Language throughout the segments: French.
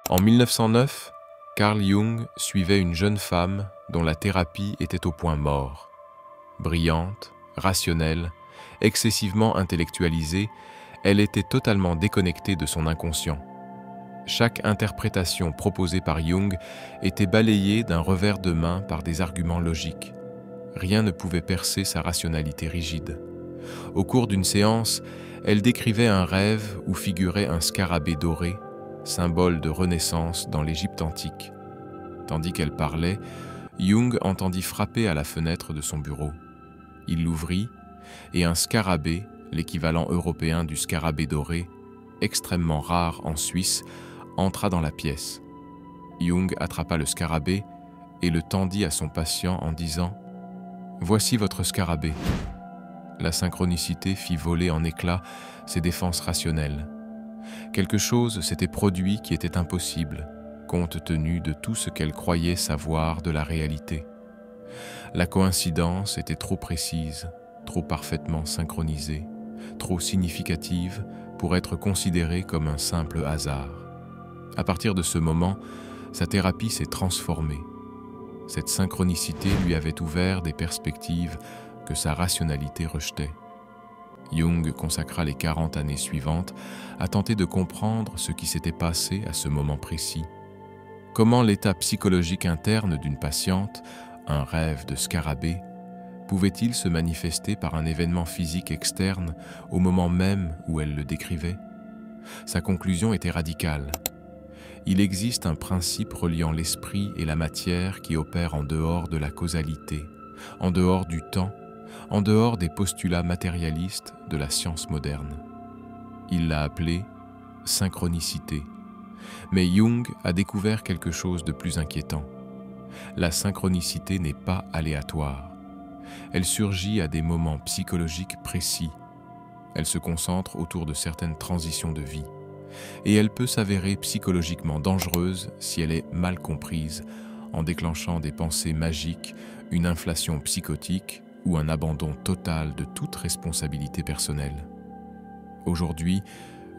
En 1909, Carl Jung suivait une jeune femme dont la thérapie était au point mort. Brillante, rationnelle, excessivement intellectualisée, elle était totalement déconnectée de son inconscient. Chaque interprétation proposée par Jung était balayée d'un revers de main par des arguments logiques. Rien ne pouvait percer sa rationalité rigide. Au cours d'une séance, elle décrivait un rêve où figurait un scarabée doré, symbole de renaissance dans l'Égypte antique. Tandis qu'elle parlait, Jung entendit frapper à la fenêtre de son bureau. Il l'ouvrit, et un scarabée, l'équivalent européen du scarabée doré, extrêmement rare en Suisse, entra dans la pièce. Jung attrapa le scarabée et le tendit à son patient en disant « Voici votre scarabée ». La synchronicité fit voler en éclats ses défenses rationnelles. Quelque chose s'était produit qui était impossible, compte tenu de tout ce qu'elle croyait savoir de la réalité. La coïncidence était trop précise, trop parfaitement synchronisée, trop significative pour être considérée comme un simple hasard. À partir de ce moment, sa thérapie s'est transformée. Cette synchronicité lui avait ouvert des perspectives que sa rationalité rejetait. Jung consacra les 40 années suivantes à tenter de comprendre ce qui s'était passé à ce moment précis. Comment l'état psychologique interne d'une patiente, un rêve de scarabée, pouvait-il se manifester par un événement physique externe au moment même où elle le décrivait? Sa conclusion était radicale. Il existe un principe reliant l'esprit et la matière qui opère en dehors de la causalité, en dehors du temps, en dehors des postulats matérialistes de la science moderne. Il l'a appelé synchronicité. Mais Jung a découvert quelque chose de plus inquiétant. La synchronicité n'est pas aléatoire. Elle surgit à des moments psychologiques précis. Elle se concentre autour de certaines transitions de vie. Et elle peut s'avérer psychologiquement dangereuse si elle est mal comprise, en déclenchant des pensées magiques, une inflation psychotique ou un abandon total de toute responsabilité personnelle. Aujourd'hui,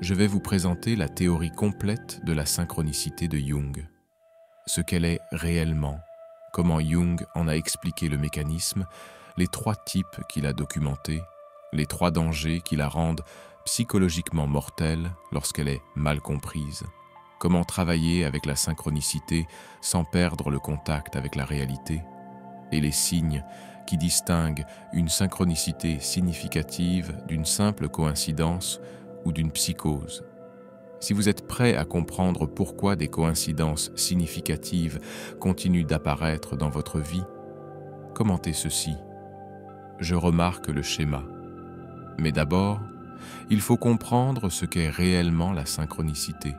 je vais vous présenter la théorie complète de la synchronicité de Jung. Ce qu'elle est réellement, comment Jung en a expliqué le mécanisme, les 3 types qu'il a documentés, les 3 dangers qui la rendent psychologiquement mortelle lorsqu'elle est mal comprise, comment travailler avec la synchronicité sans perdre le contact avec la réalité, et les signes qui distinguent une synchronicité significative d'une simple coïncidence ou d'une psychose. Si vous êtes prêt à comprendre pourquoi des coïncidences significatives continuent d'apparaître dans votre vie, commentez ceci. Je remarque le schéma. Mais d'abord, il faut comprendre ce qu'est réellement la synchronicité,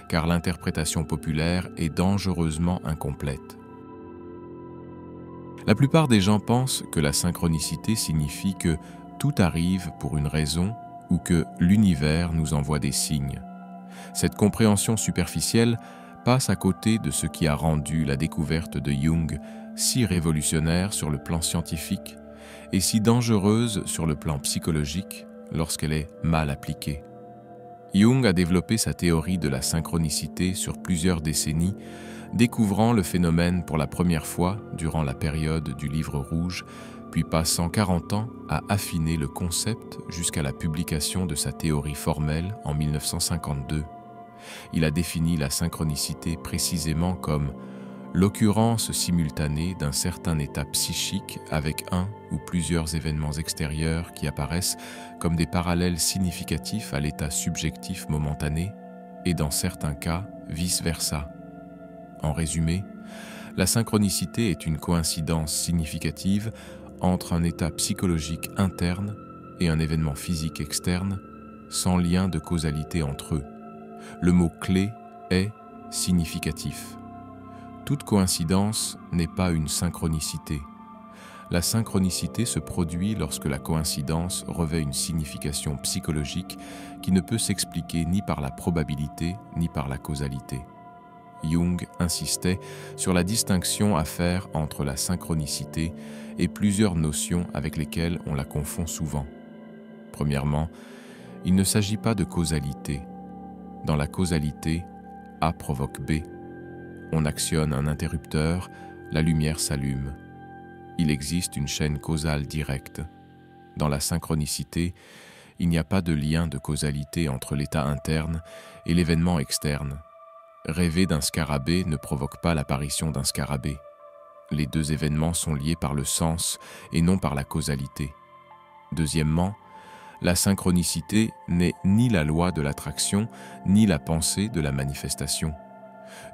car l'interprétation populaire est dangereusement incomplète. La plupart des gens pensent que la synchronicité signifie que tout arrive pour une raison ou que l'univers nous envoie des signes. Cette compréhension superficielle passe à côté de ce qui a rendu la découverte de Jung si révolutionnaire sur le plan scientifique et si dangereuse sur le plan psychologique lorsqu'elle est mal appliquée. Jung a développé sa théorie de la synchronicité sur plusieurs décennies, découvrant le phénomène pour la première fois durant la période du Livre rouge, puis passant 40 ans à affiner le concept jusqu'à la publication de sa théorie formelle en 1952. Il a défini la synchronicité précisément comme l'occurrence simultanée d'un certain état psychique avec un ou plusieurs événements extérieurs qui apparaissent comme des parallèles significatifs à l'état subjectif momentané et dans certains cas, vice-versa. En résumé, la synchronicité est une coïncidence significative entre un état psychologique interne et un événement physique externe, sans lien de causalité entre eux. Le mot clé est significatif. Toute coïncidence n'est pas une synchronicité. La synchronicité se produit lorsque la coïncidence revêt une signification psychologique qui ne peut s'expliquer ni par la probabilité ni par la causalité. Jung insistait sur la distinction à faire entre la synchronicité et plusieurs notions avec lesquelles on la confond souvent. Premièrement, il ne s'agit pas de causalité. Dans la causalité, A provoque B. On actionne un interrupteur, la lumière s'allume. Il existe une chaîne causale directe. Dans la synchronicité, il n'y a pas de lien de causalité entre l'état interne et l'événement externe. Rêver d'un scarabée ne provoque pas l'apparition d'un scarabée. Les deux événements sont liés par le sens et non par la causalité. Deuxièmement, la synchronicité n'est ni la loi de l'attraction, ni la pensée de la manifestation.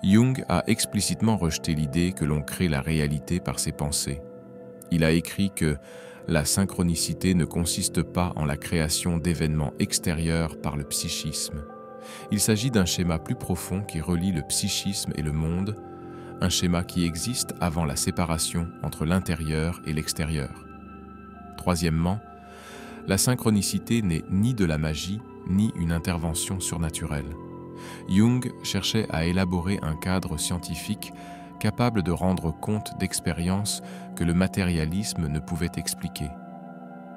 Jung a explicitement rejeté l'idée que l'on crée la réalité par ses pensées. Il a écrit que la synchronicité ne consiste pas en la création d'événements extérieurs par le psychisme. Il s'agit d'un schéma plus profond qui relie le psychisme et le monde, un schéma qui existe avant la séparation entre l'intérieur et l'extérieur. Troisièmement, la synchronicité n'est ni de la magie, ni une intervention surnaturelle. Jung cherchait à élaborer un cadre scientifique capable de rendre compte d'expériences que le matérialisme ne pouvait expliquer.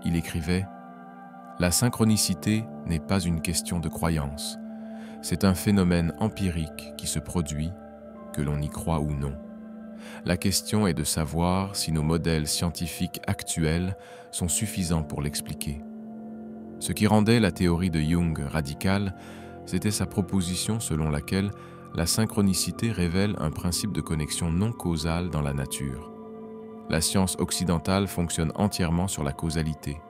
Il écrivait « La synchronicité n'est pas une question de croyance. C'est un phénomène empirique qui se produit, que l'on y croit ou non. La question est de savoir si nos modèles scientifiques actuels sont suffisants pour l'expliquer. » Ce qui rendait la théorie de Jung radicale, c'était sa proposition selon laquelle la synchronicité révèle un principe de connexion non causale dans la nature. La science occidentale fonctionne entièrement sur la causalité.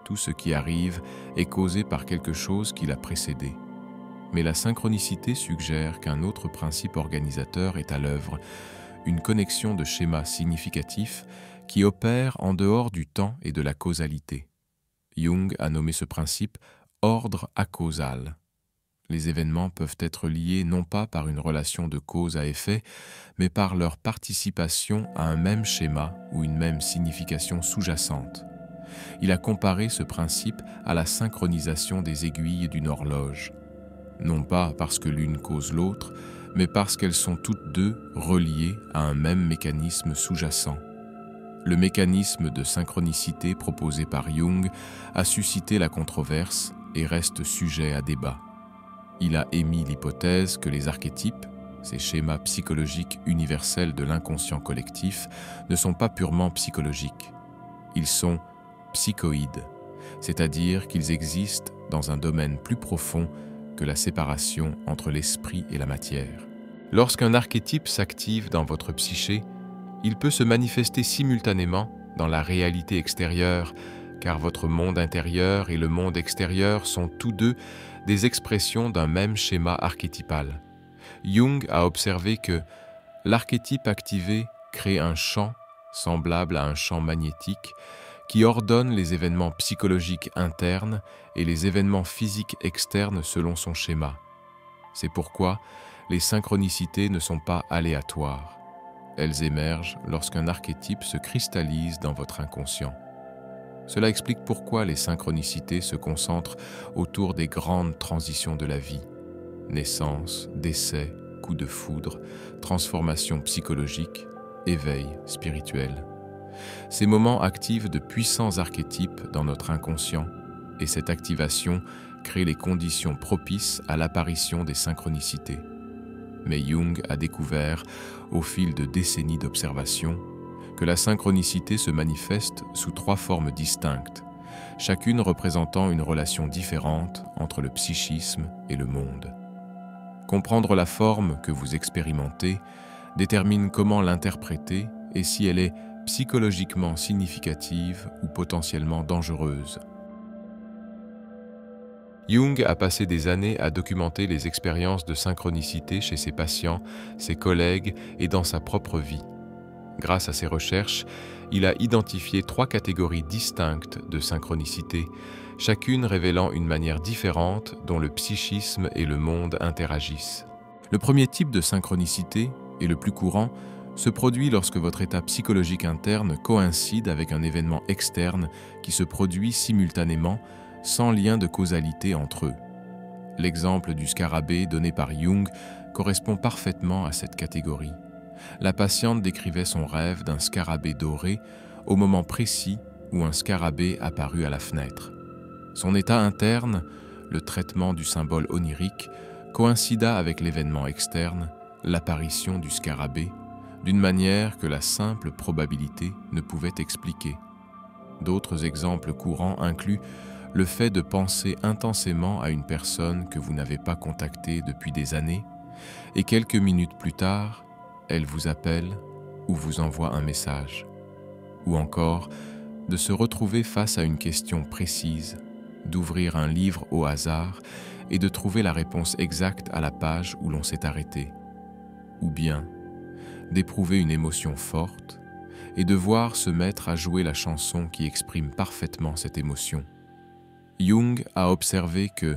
Tout ce qui arrive est causé par quelque chose qui l'a précédé. Mais la synchronicité suggère qu'un autre principe organisateur est à l'œuvre, une connexion de schémas significatifs qui opère en dehors du temps et de la causalité. Jung a nommé ce principe ordre acausal. Les événements peuvent être liés non pas par une relation de cause à effet, mais par leur participation à un même schéma ou une même signification sous-jacente. Il a comparé ce principe à la synchronisation des aiguilles d'une horloge. Non pas parce que l'une cause l'autre, mais parce qu'elles sont toutes deux reliées à un même mécanisme sous-jacent. Le mécanisme de synchronicité proposé par Jung a suscité la controverse et reste sujet à débat. Il a émis l'hypothèse que les archétypes, ces schémas psychologiques universels de l'inconscient collectif, ne sont pas purement psychologiques. Ils sont psychoïdes, c'est-à-dire qu'ils existent dans un domaine plus profond que la séparation entre l'esprit et la matière. Lorsqu'un archétype s'active dans votre psyché, il peut se manifester simultanément dans la réalité extérieure, car votre monde intérieur et le monde extérieur sont tous deux des expressions d'un même schéma archétypal. Jung a observé que l'archétype activé crée un champ semblable à un champ magnétique qui ordonne les événements psychologiques internes et les événements physiques externes selon son schéma. C'est pourquoi les synchronicités ne sont pas aléatoires. Elles émergent lorsqu'un archétype se cristallise dans votre inconscient. Cela explique pourquoi les synchronicités se concentrent autour des grandes transitions de la vie. Naissance, décès, coup de foudre, transformation psychologique, éveil spirituel. Ces moments activent de puissants archétypes dans notre inconscient et cette activation crée les conditions propices à l'apparition des synchronicités. Mais Jung a découvert, au fil de décennies d'observation, que la synchronicité se manifeste sous 3 formes distinctes, chacune représentant une relation différente entre le psychisme et le monde. Comprendre la forme que vous expérimentez détermine comment l'interpréter et si elle est psychologiquement significative ou potentiellement dangereuse. Jung a passé des années à documenter les expériences de synchronicité chez ses patients, ses collègues et dans sa propre vie. Grâce à ses recherches, il a identifié 3 catégories distinctes de synchronicité, chacune révélant une manière différente dont le psychisme et le monde interagissent. Le premier type de synchronicité, et le plus courant, se produit lorsque votre état psychologique interne coïncide avec un événement externe qui se produit simultanément sans lien de causalité entre eux. L'exemple du scarabée donné par Jung correspond parfaitement à cette catégorie. La patiente décrivait son rêve d'un scarabée doré au moment précis où un scarabée apparut à la fenêtre. Son état interne, le traitement du symbole onirique, coïncida avec l'événement externe, l'apparition du scarabée, d'une manière que la simple probabilité ne pouvait expliquer. D'autres exemples courants incluent le fait de penser intensément à une personne que vous n'avez pas contactée depuis des années, et quelques minutes plus tard, elle vous appelle ou vous envoie un message. Ou encore, de se retrouver face à une question précise, d'ouvrir un livre au hasard et de trouver la réponse exacte à la page où l'on s'est arrêté. Ou bien, d'éprouver une émotion forte et de voir se mettre à jouer la chanson qui exprime parfaitement cette émotion. Jung a observé que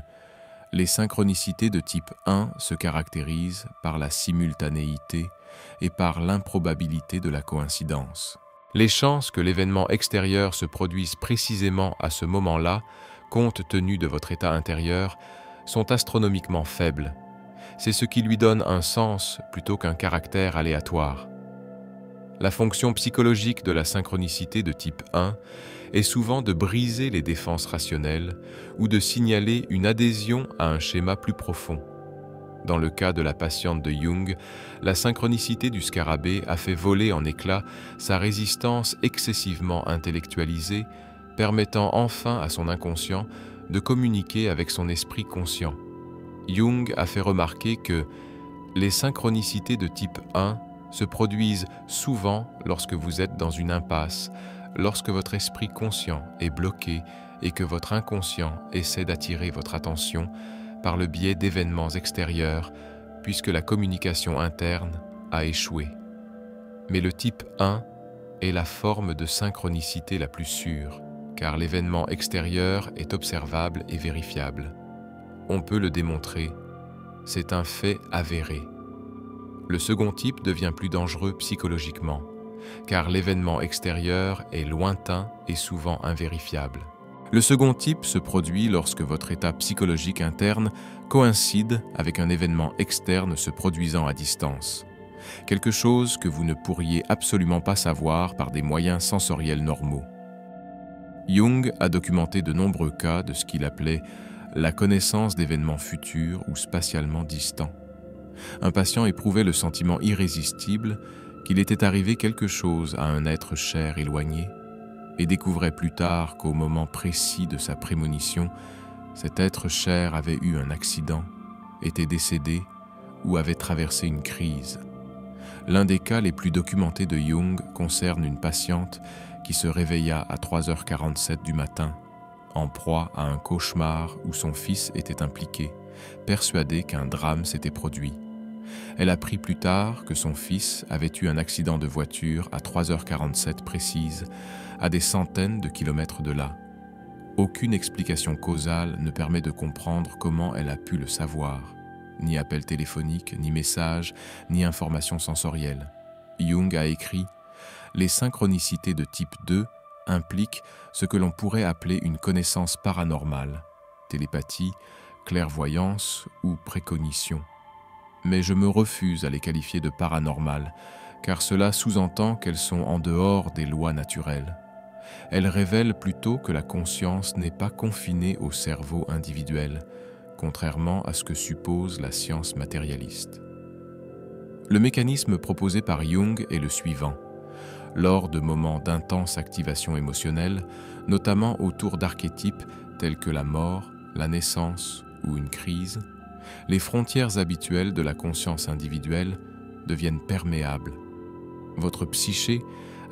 les synchronicités de type 1 se caractérisent par la simultanéité et par l'improbabilité de la coïncidence. Les chances que l'événement extérieur se produise précisément à ce moment-là, compte tenu de votre état intérieur, sont astronomiquement faibles. C'est ce qui lui donne un sens plutôt qu'un caractère aléatoire. La fonction psychologique de la synchronicité de type 1 est souvent de briser les défenses rationnelles ou de signaler une adhésion à un schéma plus profond. Dans le cas de la patiente de Jung, la synchronicité du scarabée a fait voler en éclats sa résistance excessivement intellectualisée, permettant enfin à son inconscient de communiquer avec son esprit conscient. Jung a fait remarquer que les synchronicités de type 1 se produisent souvent lorsque vous êtes dans une impasse, lorsque votre esprit conscient est bloqué et que votre inconscient essaie d'attirer votre attention par le biais d'événements extérieurs, puisque la communication interne a échoué. Mais le type 1 est la forme de synchronicité la plus sûre, car l'événement extérieur est observable et vérifiable. On peut le démontrer, c'est un fait avéré. Le second type devient plus dangereux psychologiquement, car l'événement extérieur est lointain et souvent invérifiable. Le second type se produit lorsque votre état psychologique interne coïncide avec un événement externe se produisant à distance, quelque chose que vous ne pourriez absolument pas savoir par des moyens sensoriels normaux. Jung a documenté de nombreux cas de ce qu'il appelait la connaissance d'événements futurs ou spatialement distants. Un patient éprouvait le sentiment irrésistible qu'il était arrivé quelque chose à un être cher éloigné et découvrait plus tard qu'au moment précis de sa prémonition, cet être cher avait eu un accident, était décédé ou avait traversé une crise. L'un des cas les plus documentés de Jung concerne une patiente qui se réveilla à 3h47 du matin, en proie à un cauchemar où son fils était impliqué, persuadée qu'un drame s'était produit. Elle apprit plus tard que son fils avait eu un accident de voiture à 3h47 précise, à des centaines de kilomètres de là. Aucune explication causale ne permet de comprendre comment elle a pu le savoir. Ni appel téléphonique, ni message, ni information sensorielle. Jung a écrit « Les synchronicités de type 2 impliquent ce que l'on pourrait appeler une connaissance paranormale, télépathie, clairvoyance ou précognition. Mais je me refuse à les qualifier de paranormales, car cela sous-entend qu'elles sont en dehors des lois naturelles. Elles révèlent plutôt que la conscience n'est pas confinée au cerveau individuel, contrairement à ce que suppose la science matérialiste. Le mécanisme proposé par Jung est le suivant. Lors de moments d'intense activation émotionnelle, notamment autour d'archétypes tels que la mort, la naissance ou une crise, les frontières habituelles de la conscience individuelle deviennent perméables. Votre psyché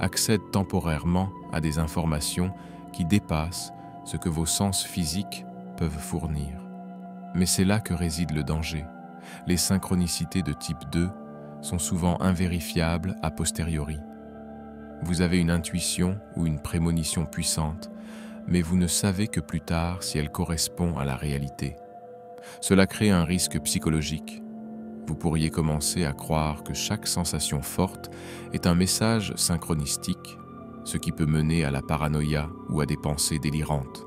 accède temporairement à des informations qui dépassent ce que vos sens physiques peuvent fournir. Mais c'est là que réside le danger. Les synchronicités de type 2 sont souvent invérifiables a posteriori. Vous avez une intuition ou une prémonition puissante, mais vous ne savez que plus tard si elle correspond à la réalité. Cela crée un risque psychologique. Vous pourriez commencer à croire que chaque sensation forte est un message synchronistique, ce qui peut mener à la paranoïa ou à des pensées délirantes.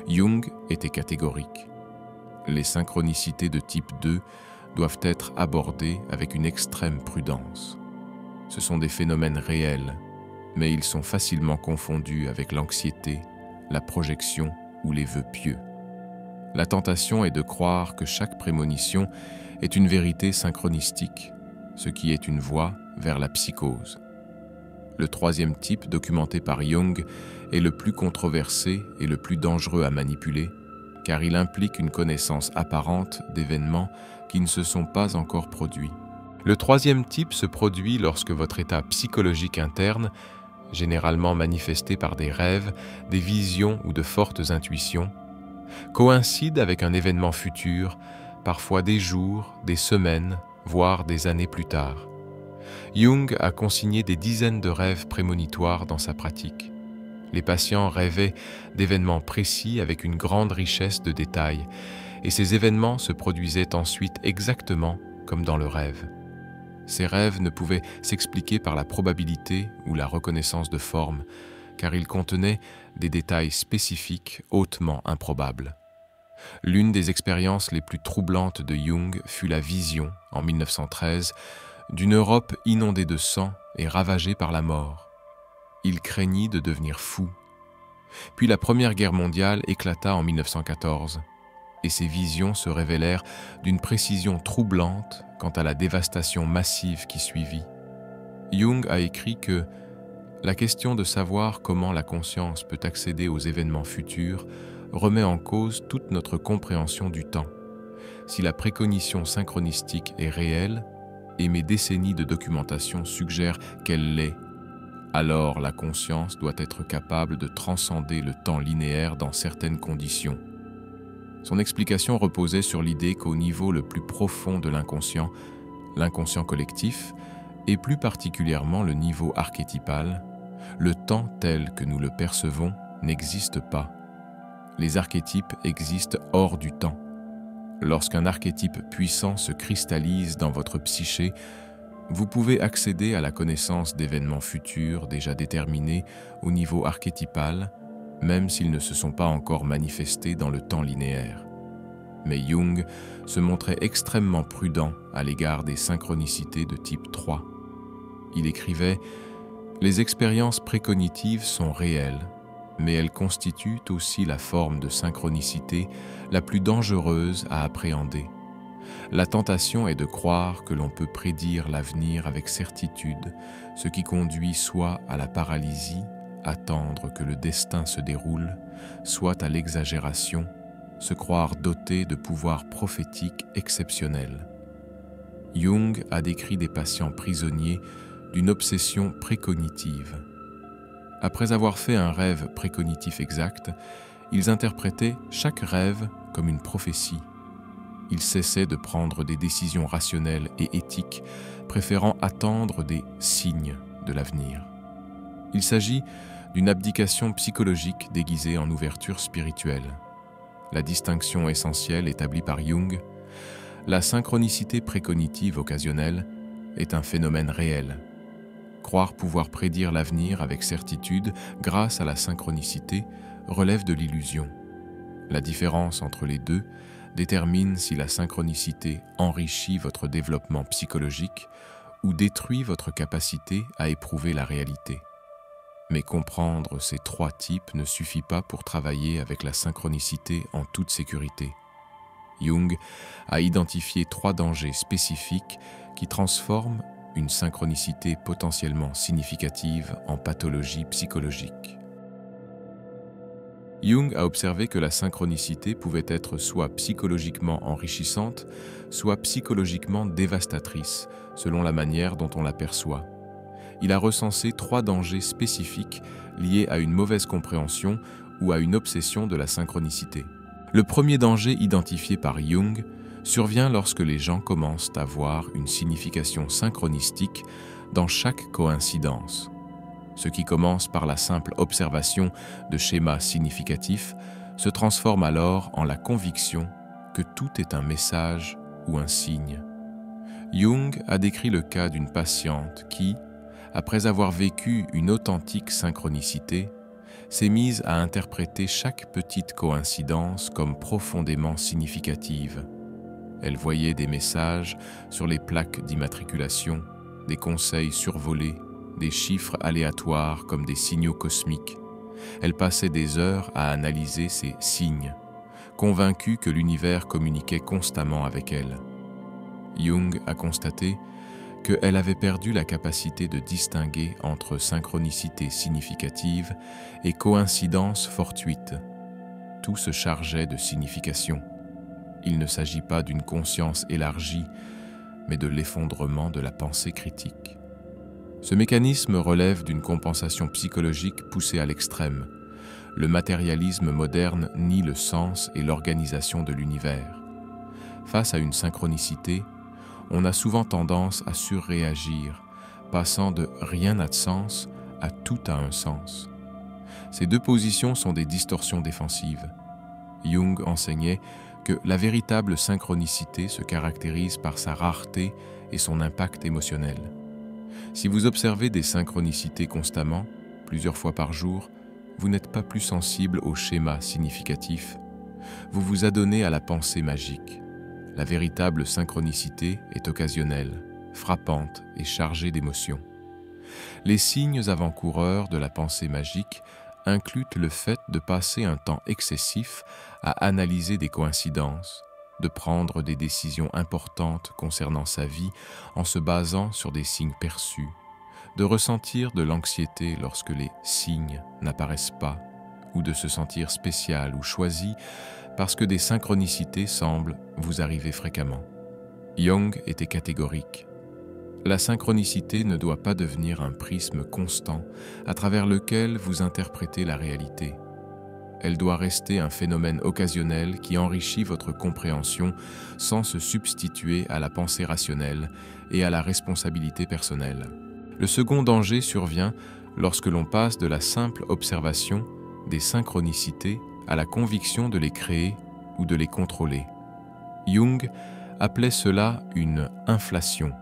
Jung était catégorique. Les synchronicités de type 2 doivent être abordées avec une extrême prudence. Ce sont des phénomènes réels, mais ils sont facilement confondus avec l'anxiété, la projection ou les vœux pieux. La tentation est de croire que chaque prémonition est une vérité synchronistique, ce qui est une voie vers la psychose. Le troisième type, documenté par Jung, est le plus controversé et le plus dangereux à manipuler, car il implique une connaissance apparente d'événements qui ne se sont pas encore produits. Le troisième type se produit lorsque votre état psychologique interne, généralement manifesté par des rêves, des visions ou de fortes intuitions, coïncide avec un événement futur, parfois des jours, des semaines, voire des années plus tard. Jung a consigné des dizaines de rêves prémonitoires dans sa pratique. Les patients rêvaient d'événements précis avec une grande richesse de détails, et ces événements se produisaient ensuite exactement comme dans le rêve. Ces rêves ne pouvaient s'expliquer par la probabilité ou la reconnaissance de forme, car ils contenaient des détails spécifiques hautement improbables. L'une des expériences les plus troublantes de Jung fut la vision, en 1913, d'une Europe inondée de sang et ravagée par la mort. Il craignit de devenir fou. Puis la Première Guerre mondiale éclata en 1914, et ses visions se révélèrent d'une précision troublante quant à la dévastation massive qui suivit. Jung a écrit que la question de savoir comment la conscience peut accéder aux événements futurs remet en cause toute notre compréhension du temps. Si la précognition synchronistique est réelle, et mes décennies de documentation suggèrent qu'elle l'est, alors la conscience doit être capable de transcender le temps linéaire dans certaines conditions. Son explication reposait sur l'idée qu'au niveau le plus profond de l'inconscient collectif, et plus particulièrement le niveau archétypal, le temps tel que nous le percevons n'existe pas. Les archétypes existent hors du temps. Lorsqu'un archétype puissant se cristallise dans votre psyché, vous pouvez accéder à la connaissance d'événements futurs déjà déterminés au niveau archétypal, même s'ils ne se sont pas encore manifestés dans le temps linéaire. Mais Jung se montrait extrêmement prudent à l'égard des synchronicités de type 3. Il écrivait « Les expériences précognitives sont réelles, mais elles constituent aussi la forme de synchronicité la plus dangereuse à appréhender. La tentation est de croire que l'on peut prédire l'avenir avec certitude, ce qui conduit soit à la paralysie, attendre que le destin se déroule, soit à l'exagération, se croire doté de pouvoirs prophétiques exceptionnels. Jung a décrit des patients prisonniers d'une obsession précognitive. Après avoir fait un rêve précognitif exact, ils interprétaient chaque rêve comme une prophétie. Ils cessaient de prendre des décisions rationnelles et éthiques, préférant attendre des signes de l'avenir. Il s'agit d'une abdication psychologique déguisée en ouverture spirituelle. La distinction essentielle établie par Jung, la synchronicité précognitive occasionnelle, est un phénomène réel. Croire pouvoir prédire l'avenir avec certitude grâce à la synchronicité relève de l'illusion. La différence entre les deux détermine si la synchronicité enrichit votre développement psychologique ou détruit votre capacité à éprouver la réalité. Mais comprendre ces trois types ne suffit pas pour travailler avec la synchronicité en toute sécurité. Jung a identifié 3 dangers spécifiques qui transforment une synchronicité potentiellement significative en pathologie psychologique. Jung a observé que la synchronicité pouvait être soit psychologiquement enrichissante, soit psychologiquement dévastatrice, selon la manière dont on la perçoit. Il a recensé 3 dangers spécifiques liés à une mauvaise compréhension ou à une obsession de la synchronicité. Le premier danger identifié par Jung survient lorsque les gens commencent à voir une signification synchronistique dans chaque coïncidence. Ce qui commence par la simple observation de schémas significatifs se transforme alors en la conviction que tout est un message ou un signe. Jung a décrit le cas d'une patiente qui, après avoir vécu une authentique synchronicité, s'est mise à interpréter chaque petite coïncidence comme profondément significative. Elle voyait des messages sur les plaques d'immatriculation, des conseils survolés, des chiffres aléatoires comme des signaux cosmiques. Elle passait des heures à analyser ces signes, convaincue que l'univers communiquait constamment avec elle. Jung a constaté qu'elle avait perdu la capacité de distinguer entre synchronicité significative et coïncidence fortuite. Tout se chargeait de signification. Il ne s'agit pas d'une conscience élargie, mais de l'effondrement de la pensée critique. Ce mécanisme relève d'une compensation psychologique poussée à l'extrême. Le matérialisme moderne nie le sens et l'organisation de l'univers. Face à une synchronicité, on a souvent tendance à surréagir, passant de « rien n'a de sens » à « tout a un sens ». Ces deux positions sont des distorsions défensives. Jung enseignait que la véritable synchronicité se caractérise par sa rareté et son impact émotionnel. Si vous observez des synchronicités constamment, plusieurs fois par jour, vous n'êtes pas plus sensible aux schémas significatifs. Vous vous adonnez à la pensée magique. La véritable synchronicité est occasionnelle, frappante et chargée d'émotions. Les signes avant-coureurs de la pensée magique incluent le fait de passer un temps excessif à analyser des coïncidences, de prendre des décisions importantes concernant sa vie en se basant sur des signes perçus, de ressentir de l'anxiété lorsque les signes n'apparaissent pas, ou de se sentir spécial ou choisi parce que des synchronicités semblent vous arriver fréquemment. Jung était catégorique. La synchronicité ne doit pas devenir un prisme constant à travers lequel vous interprétez la réalité. Elle doit rester un phénomène occasionnel qui enrichit votre compréhension sans se substituer à la pensée rationnelle et à la responsabilité personnelle. Le second danger survient lorsque l'on passe de la simple observation des synchronicités à la conviction de les créer ou de les contrôler. Jung appelait cela une inflation,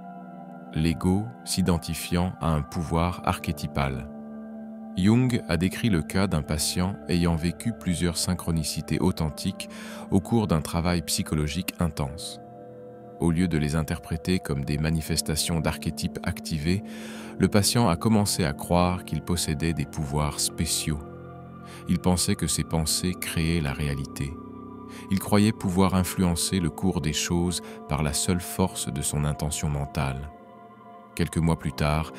l'ego s'identifiant à un pouvoir archétypal. Jung a décrit le cas d'un patient ayant vécu plusieurs synchronicités authentiques au cours d'un travail psychologique intense. Au lieu de les interpréter comme des manifestations d'archétypes activés, le patient a commencé à croire qu'il possédait des pouvoirs spéciaux. Il pensait que ses pensées créaient la réalité. Il croyait pouvoir influencer le cours des choses par la seule force de son intention mentale. Quelques mois plus tard,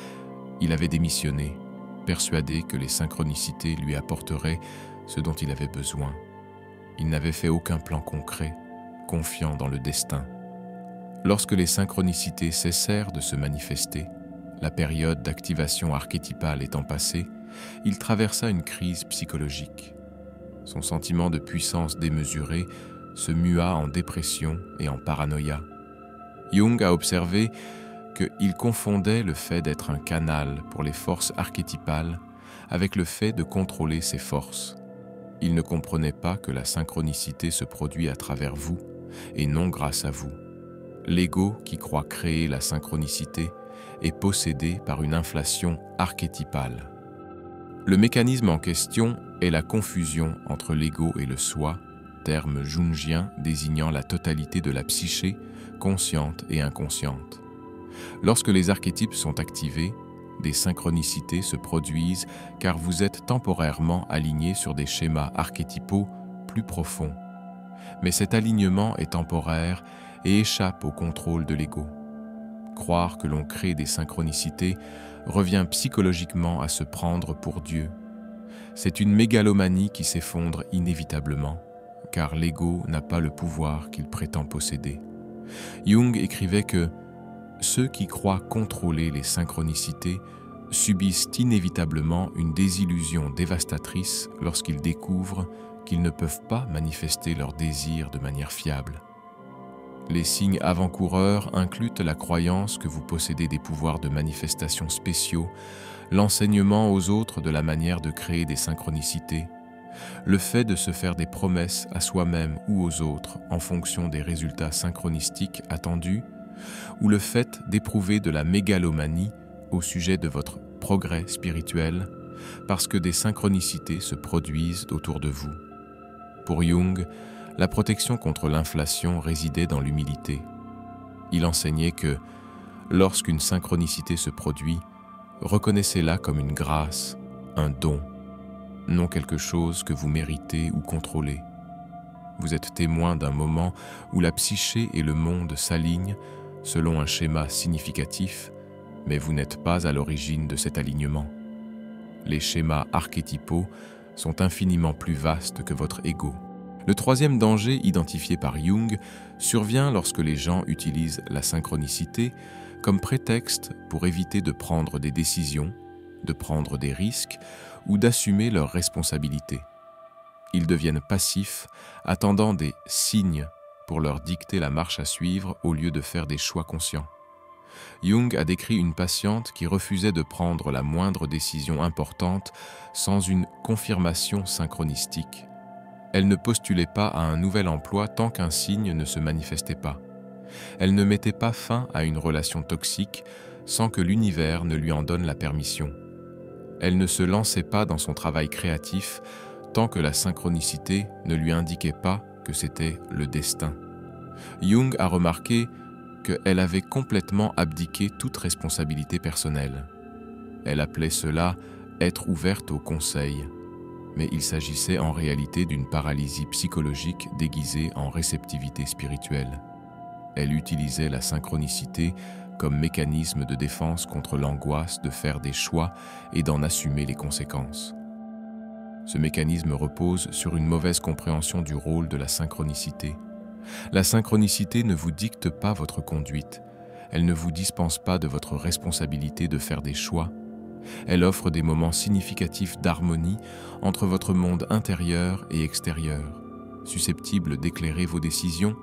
il avait démissionné, persuadé que les synchronicités lui apporteraient ce dont il avait besoin. Il n'avait fait aucun plan concret, confiant dans le destin. Lorsque les synchronicités cessèrent de se manifester, la période d'activation archétypale étant passée, il traversa une crise psychologique. Son sentiment de puissance démesurée se mua en dépression et en paranoïa. Jung a observé qu'il confondait le fait d'être un canal pour les forces archétypales avec le fait de contrôler ces forces. Il ne comprenait pas que la synchronicité se produit à travers vous et non grâce à vous. L'ego qui croit créer la synchronicité est possédé par une inflation archétypale. Le mécanisme en question est la confusion entre l'ego et le soi, terme jungien désignant la totalité de la psyché, consciente et inconsciente. Lorsque les archétypes sont activés, des synchronicités se produisent car vous êtes temporairement aligné sur des schémas archétypaux plus profonds. Mais cet alignement est temporaire et échappe au contrôle de l'ego. Croire que l'on crée des synchronicités revient psychologiquement à se prendre pour Dieu. C'est une mégalomanie qui s'effondre inévitablement, car l'ego n'a pas le pouvoir qu'il prétend posséder. Jung écrivait que ceux qui croient contrôler les synchronicités subissent inévitablement une désillusion dévastatrice lorsqu'ils découvrent qu'ils ne peuvent pas manifester leurs désirs de manière fiable. Les signes avant-coureurs incluent la croyance que vous possédez des pouvoirs de manifestation spéciaux, l'enseignement aux autres de la manière de créer des synchronicités, le fait de se faire des promesses à soi-même ou aux autres en fonction des résultats synchronistiques attendus, ou le fait d'éprouver de la mégalomanie au sujet de votre progrès spirituel parce que des synchronicités se produisent autour de vous. Pour Jung, la protection contre l'inflation résidait dans l'humilité. Il enseignait que, lorsqu'une synchronicité se produit, reconnaissez-la comme une grâce, un don, non quelque chose que vous méritez ou contrôlez. Vous êtes témoin d'un moment où la psyché et le monde s'alignent selon un schéma significatif, mais vous n'êtes pas à l'origine de cet alignement. Les schémas archétypaux sont infiniment plus vastes que votre ego. Le troisième danger identifié par Jung survient lorsque les gens utilisent la synchronicité comme prétexte pour éviter de prendre des décisions, de prendre des risques ou d'assumer leurs responsabilités. Ils deviennent passifs, attendant des signes pour leur dicter la marche à suivre au lieu de faire des choix conscients. Jung a décrit une patiente qui refusait de prendre la moindre décision importante sans une confirmation synchronistique. Elle ne postulait pas à un nouvel emploi tant qu'un signe ne se manifestait pas. Elle ne mettait pas fin à une relation toxique sans que l'univers ne lui en donne la permission. Elle ne se lançait pas dans son travail créatif tant que la synchronicité ne lui indiquait pas que c'était le destin. Jung a remarqué qu'elle avait complètement abdiqué toute responsabilité personnelle. Elle appelait cela « être ouverte au conseil », mais il s'agissait en réalité d'une paralysie psychologique déguisée en réceptivité spirituelle. Elle utilisait la synchronicité comme mécanisme de défense contre l'angoisse de faire des choix et d'en assumer les conséquences. Ce mécanisme repose sur une mauvaise compréhension du rôle de la synchronicité. La synchronicité ne vous dicte pas votre conduite. Elle ne vous dispense pas de votre responsabilité de faire des choix. Elle offre des moments significatifs d'harmonie entre votre monde intérieur et extérieur, susceptibles d'éclairer vos décisions,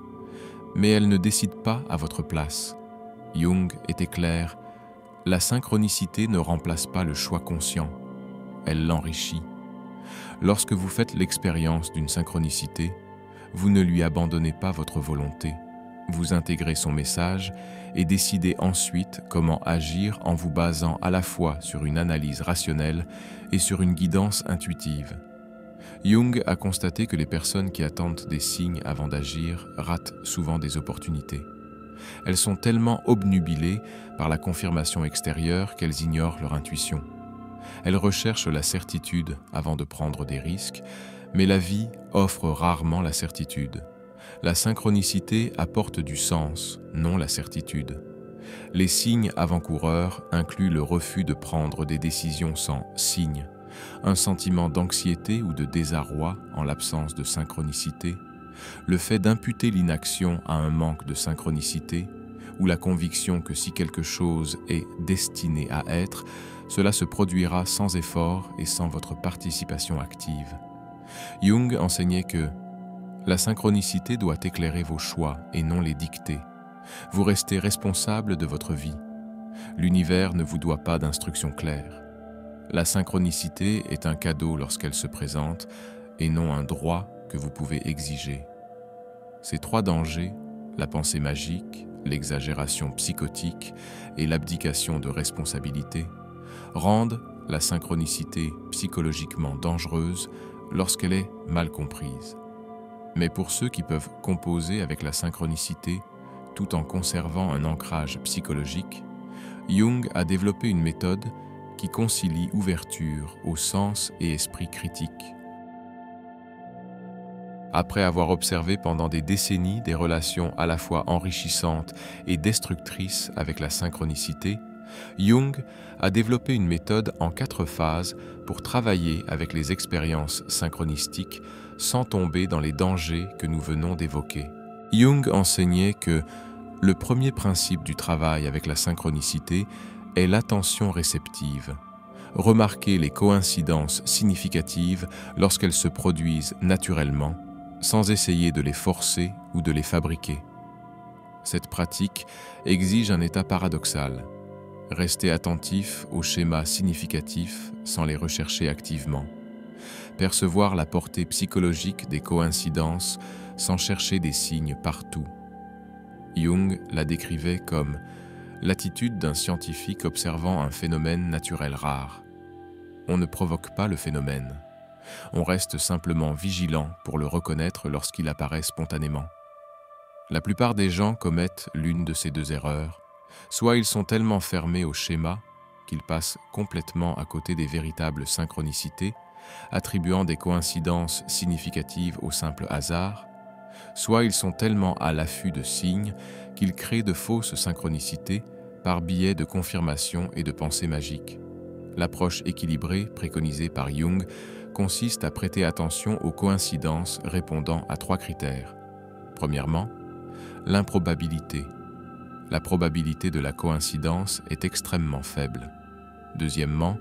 mais elle ne décide pas à votre place. Jung était clair, la synchronicité ne remplace pas le choix conscient, elle l'enrichit. Lorsque vous faites l'expérience d'une synchronicité, vous ne lui abandonnez pas votre volonté. Vous intégrez son message et décidez ensuite comment agir en vous basant à la fois sur une analyse rationnelle et sur une guidance intuitive. Jung a constaté que les personnes qui attendent des signes avant d'agir ratent souvent des opportunités. Elles sont tellement obnubilées par la confirmation extérieure qu'elles ignorent leur intuition. Elles recherchent la certitude avant de prendre des risques, mais la vie offre rarement la certitude. La synchronicité apporte du sens, non la certitude. Les signes avant-coureurs incluent le refus de prendre des décisions sans signe, un sentiment d'anxiété ou de désarroi en l'absence de synchronicité, le fait d'imputer l'inaction à un manque de synchronicité, ou la conviction que si quelque chose est destiné à être, cela se produira sans effort et sans votre participation active. Jung enseignait que la synchronicité doit éclairer vos choix et non les dicter. Vous restez responsable de votre vie. L'univers ne vous doit pas d'instructions claires. La synchronicité est un cadeau lorsqu'elle se présente et non un droit que vous pouvez exiger. Ces trois dangers, la pensée magique, l'exagération psychotique et l'abdication de responsabilité, rendent la synchronicité psychologiquement dangereuse lorsqu'elle est mal comprise. Mais pour ceux qui peuvent composer avec la synchronicité tout en conservant un ancrage psychologique, Jung a développé une méthode qui concilie ouverture au sens et esprit critique. Après avoir observé pendant des décennies des relations à la fois enrichissantes et destructrices avec la synchronicité, Jung a développé une méthode en 4 phases pour travailler avec les expériences synchronistiques sans tomber dans les dangers que nous venons d'évoquer. Jung enseignait que le premier principe du travail avec la synchronicité est l'attention réceptive. Remarquer les coïncidences significatives lorsqu'elles se produisent naturellement, sans essayer de les forcer ou de les fabriquer. Cette pratique exige un état paradoxal. Rester attentif aux schémas significatifs sans les rechercher activement. Percevoir la portée psychologique des coïncidences sans chercher des signes partout. Jung la décrivait comme l'attitude d'un scientifique observant un phénomène naturel rare. On ne provoque pas le phénomène. On reste simplement vigilant pour le reconnaître lorsqu'il apparaît spontanément. La plupart des gens commettent l'une de ces 2 erreurs. Soit ils sont tellement fermés au schéma qu'ils passent complètement à côté des véritables synchronicités, attribuant des coïncidences significatives au simple hasard, soit ils sont tellement à l'affût de signes qu'ils créent de fausses synchronicités par biais de confirmation et de pensée magique. L'approche équilibrée préconisée par Jung consiste à prêter attention aux coïncidences répondant à 3 critères. Premièrement, l'improbabilité. La probabilité de la coïncidence est extrêmement faible. Deuxièmement,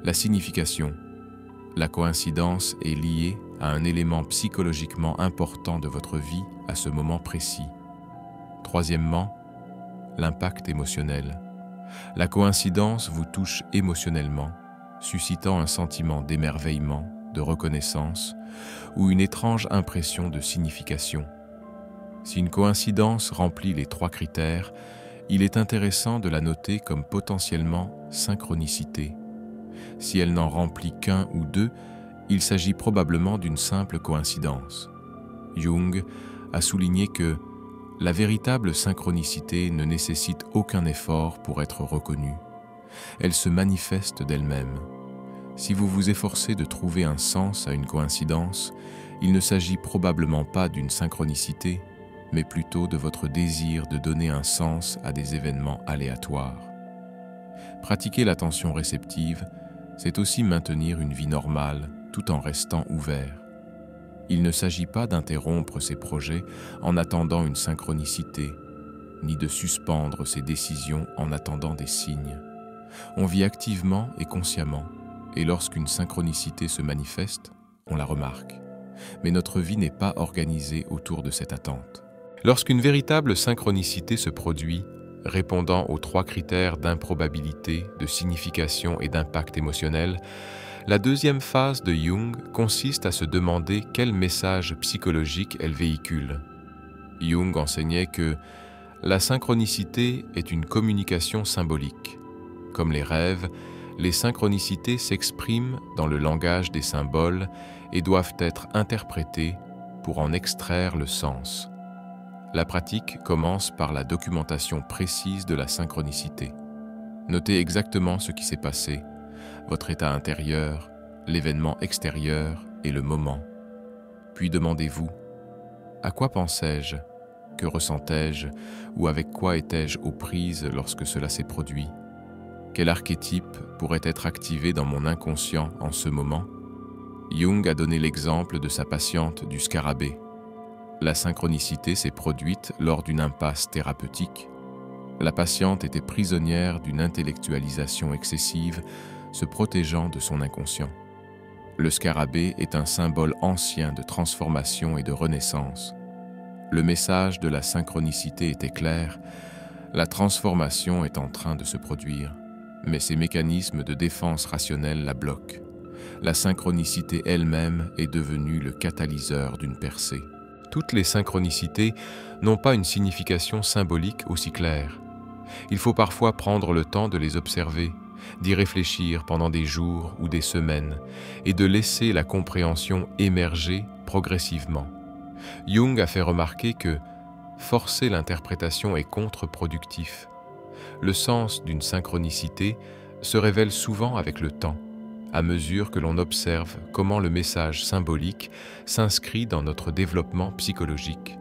la signification. La coïncidence est liée à un élément psychologiquement important de votre vie à ce moment précis. Troisièmement, l'impact émotionnel. La coïncidence vous touche émotionnellement, suscitant un sentiment d'émerveillement, de reconnaissance ou une étrange impression de signification. Si une coïncidence remplit les 3 critères, il est intéressant de la noter comme potentiellement synchronicité. Si elle n'en remplit qu'un ou 2, il s'agit probablement d'une simple coïncidence. Jung a souligné que la véritable synchronicité ne nécessite aucun effort pour être reconnue. Elle se manifeste d'elle-même. Si vous vous efforcez de trouver un sens à une coïncidence, il ne s'agit probablement pas d'une synchronicité, mais plutôt de votre désir de donner un sens à des événements aléatoires. Pratiquer l'attention réceptive, c'est aussi maintenir une vie normale tout en restant ouvert. Il ne s'agit pas d'interrompre ses projets en attendant une synchronicité, ni de suspendre ses décisions en attendant des signes. On vit activement et consciemment, et lorsqu'une synchronicité se manifeste, on la remarque. Mais notre vie n'est pas organisée autour de cette attente. Lorsqu'une véritable synchronicité se produit, répondant aux 3 critères d'improbabilité, de signification et d'impact émotionnel, la deuxième phase de Jung consiste à se demander quel message psychologique elle véhicule. Jung enseignait que la synchronicité est une communication symbolique. Comme les rêves, les synchronicités s'expriment dans le langage des symboles et doivent être interprétées pour en extraire le sens. La pratique commence par la documentation précise de la synchronicité. Notez exactement ce qui s'est passé, votre état intérieur, l'événement extérieur et le moment. Puis demandez-vous, à quoi pensais-je? Que ressentais-je? Ou avec quoi étais-je aux prises lorsque cela s'est produit? Quel archétype pourrait être activé dans mon inconscient en ce moment? Jung a donné l'exemple de sa patiente du scarabée. La synchronicité s'est produite lors d'une impasse thérapeutique. La patiente était prisonnière d'une intellectualisation excessive, se protégeant de son inconscient. Le scarabée est un symbole ancien de transformation et de renaissance. Le message de la synchronicité était clair, la transformation est en train de se produire, mais ses mécanismes de défense rationnelle la bloquent. La synchronicité elle-même est devenue le catalyseur d'une percée. Toutes les synchronicités n'ont pas une signification symbolique aussi claire. Il faut parfois prendre le temps de les observer, d'y réfléchir pendant des jours ou des semaines et de laisser la compréhension émerger progressivement. Jung a fait remarquer que forcer l'interprétation est contre-productif. Le sens d'une synchronicité se révèle souvent avec le temps, à mesure que l'on observe comment le message symbolique s'inscrit dans notre développement psychologique.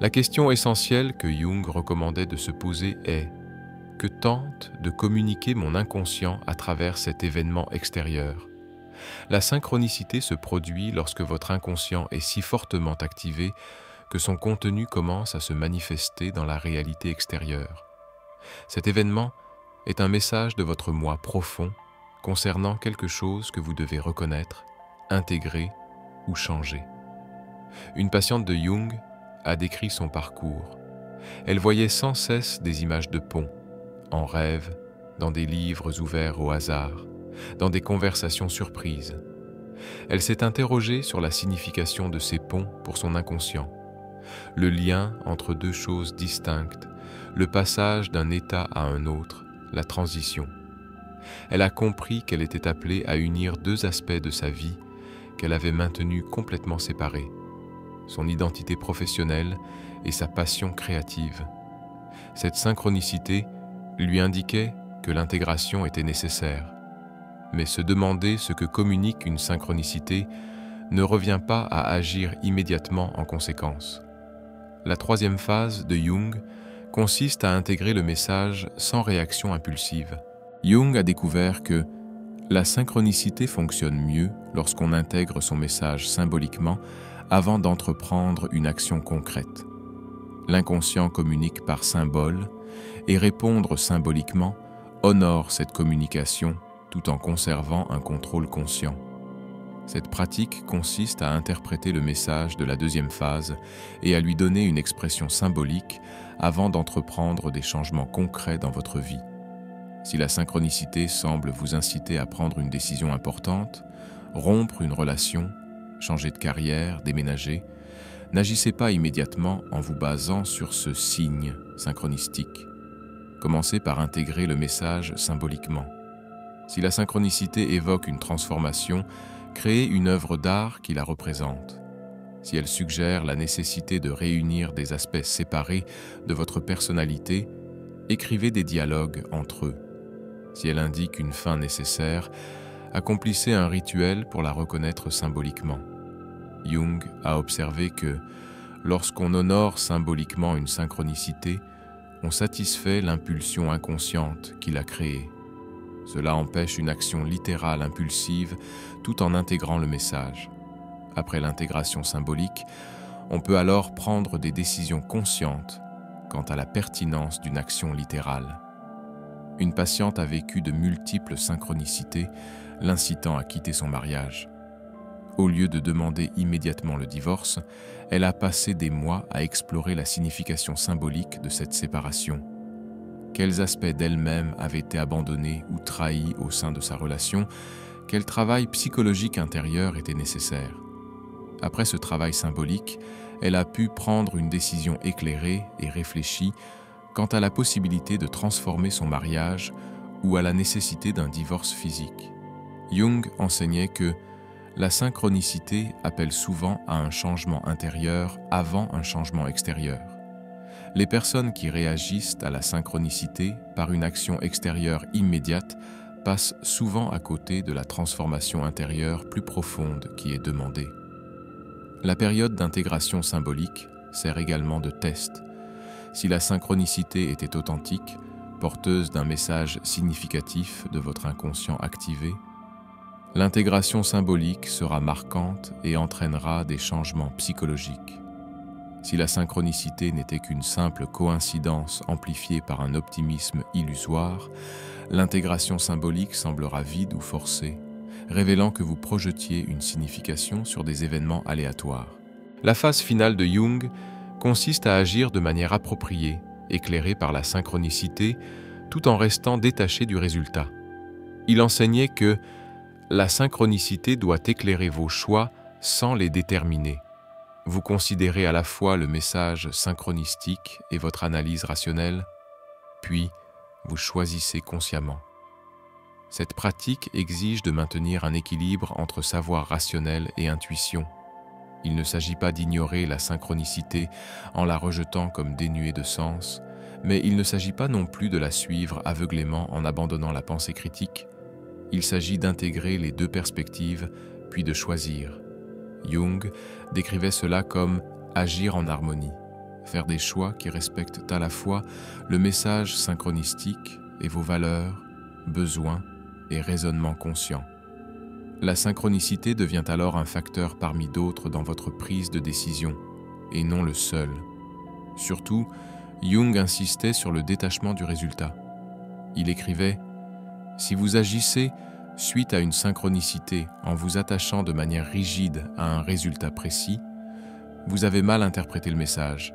La question essentielle que Jung recommandait de se poser est: que tente de communiquer mon inconscient à travers cet événement extérieur? La synchronicité se produit lorsque votre inconscient est si fortement activé que son contenu commence à se manifester dans la réalité extérieure. Cet événement est un message de votre moi profond concernant quelque chose que vous devez reconnaître, intégrer ou changer. Une patiente de Jung a décrit son parcours. Elle voyait sans cesse des images de ponts, en rêve, dans des livres ouverts au hasard, dans des conversations surprises. Elle s'est interrogée sur la signification de ces ponts pour son inconscient, le lien entre 2 choses distinctes, le passage d'un état à un autre, la transition. Elle a compris qu'elle était appelée à unir 2 aspects de sa vie qu'elle avait maintenus complètement séparés, son identité professionnelle et sa passion créative. Cette synchronicité lui indiquait que l'intégration était nécessaire. Mais se demander ce que communique une synchronicité ne revient pas à agir immédiatement en conséquence. La troisième phase de Jung consiste à intégrer le message sans réaction impulsive. Jung a découvert que la synchronicité fonctionne mieux lorsqu'on intègre son message symboliquement avant d'entreprendre une action concrète. L'inconscient communique par symbole et répondre symboliquement honore cette communication tout en conservant un contrôle conscient. Cette pratique consiste à interpréter le message de la deuxième phase et à lui donner une expression symbolique avant d'entreprendre des changements concrets dans votre vie. Si la synchronicité semble vous inciter à prendre une décision importante, rompre une relation, changer de carrière, déménager, n'agissez pas immédiatement en vous basant sur ce signe synchronistique. Commencez par intégrer le message symboliquement. Si la synchronicité évoque une transformation, créez une œuvre d'art qui la représente. Si elle suggère la nécessité de réunir des aspects séparés de votre personnalité, écrivez des dialogues entre eux. Si elle indique une fin nécessaire, accomplissez un rituel pour la reconnaître symboliquement. Jung a observé que, lorsqu'on honore symboliquement une synchronicité, on satisfait l'impulsion inconsciente qui l'a créée. Cela empêche une action littérale impulsive tout en intégrant le message. Après l'intégration symbolique, on peut alors prendre des décisions conscientes quant à la pertinence d'une action littérale. Une patiente a vécu de multiples synchronicités, l'incitant à quitter son mariage. Au lieu de demander immédiatement le divorce, elle a passé des mois à explorer la signification symbolique de cette séparation. Quels aspects d'elle-même avaient été abandonnés ou trahis au sein de sa relation, quel travail psychologique intérieur était nécessaire. Après ce travail symbolique, elle a pu prendre une décision éclairée et réfléchie quant à la possibilité de transformer son mariage ou à la nécessité d'un divorce physique. Jung enseignait que la synchronicité appelle souvent à un changement intérieur avant un changement extérieur. Les personnes qui réagissent à la synchronicité par une action extérieure immédiate passent souvent à côté de la transformation intérieure plus profonde qui est demandée. La période d'intégration symbolique sert également de test. Si la synchronicité était authentique, porteuse d'un message significatif de votre inconscient activé, l'intégration symbolique sera marquante et entraînera des changements psychologiques. Si la synchronicité n'était qu'une simple coïncidence amplifiée par un optimisme illusoire, l'intégration symbolique semblera vide ou forcée, révélant que vous projetiez une signification sur des événements aléatoires. La phase finale de Jung consiste à agir de manière appropriée, éclairée par la synchronicité, tout en restant détaché du résultat. Il enseignait que la synchronicité doit éclairer vos choix sans les déterminer. Vous considérez à la fois le message synchronistique et votre analyse rationnelle, puis vous choisissez consciemment. Cette pratique exige de maintenir un équilibre entre savoir rationnel et intuition. Il ne s'agit pas d'ignorer la synchronicité en la rejetant comme dénuée de sens, mais il ne s'agit pas non plus de la suivre aveuglément en abandonnant la pensée critique. Il s'agit d'intégrer les deux perspectives, puis de choisir. Jung décrivait cela comme agir en harmonie, faire des choix qui respectent à la fois le message synchronistique et vos valeurs, besoins et raisonnements conscients. La synchronicité devient alors un facteur parmi d'autres dans votre prise de décision, et non le seul. Surtout, Jung insistait sur le détachement du résultat. Il écrivait « Si vous agissez suite à une synchronicité en vous attachant de manière rigide à un résultat précis, vous avez mal interprété le message.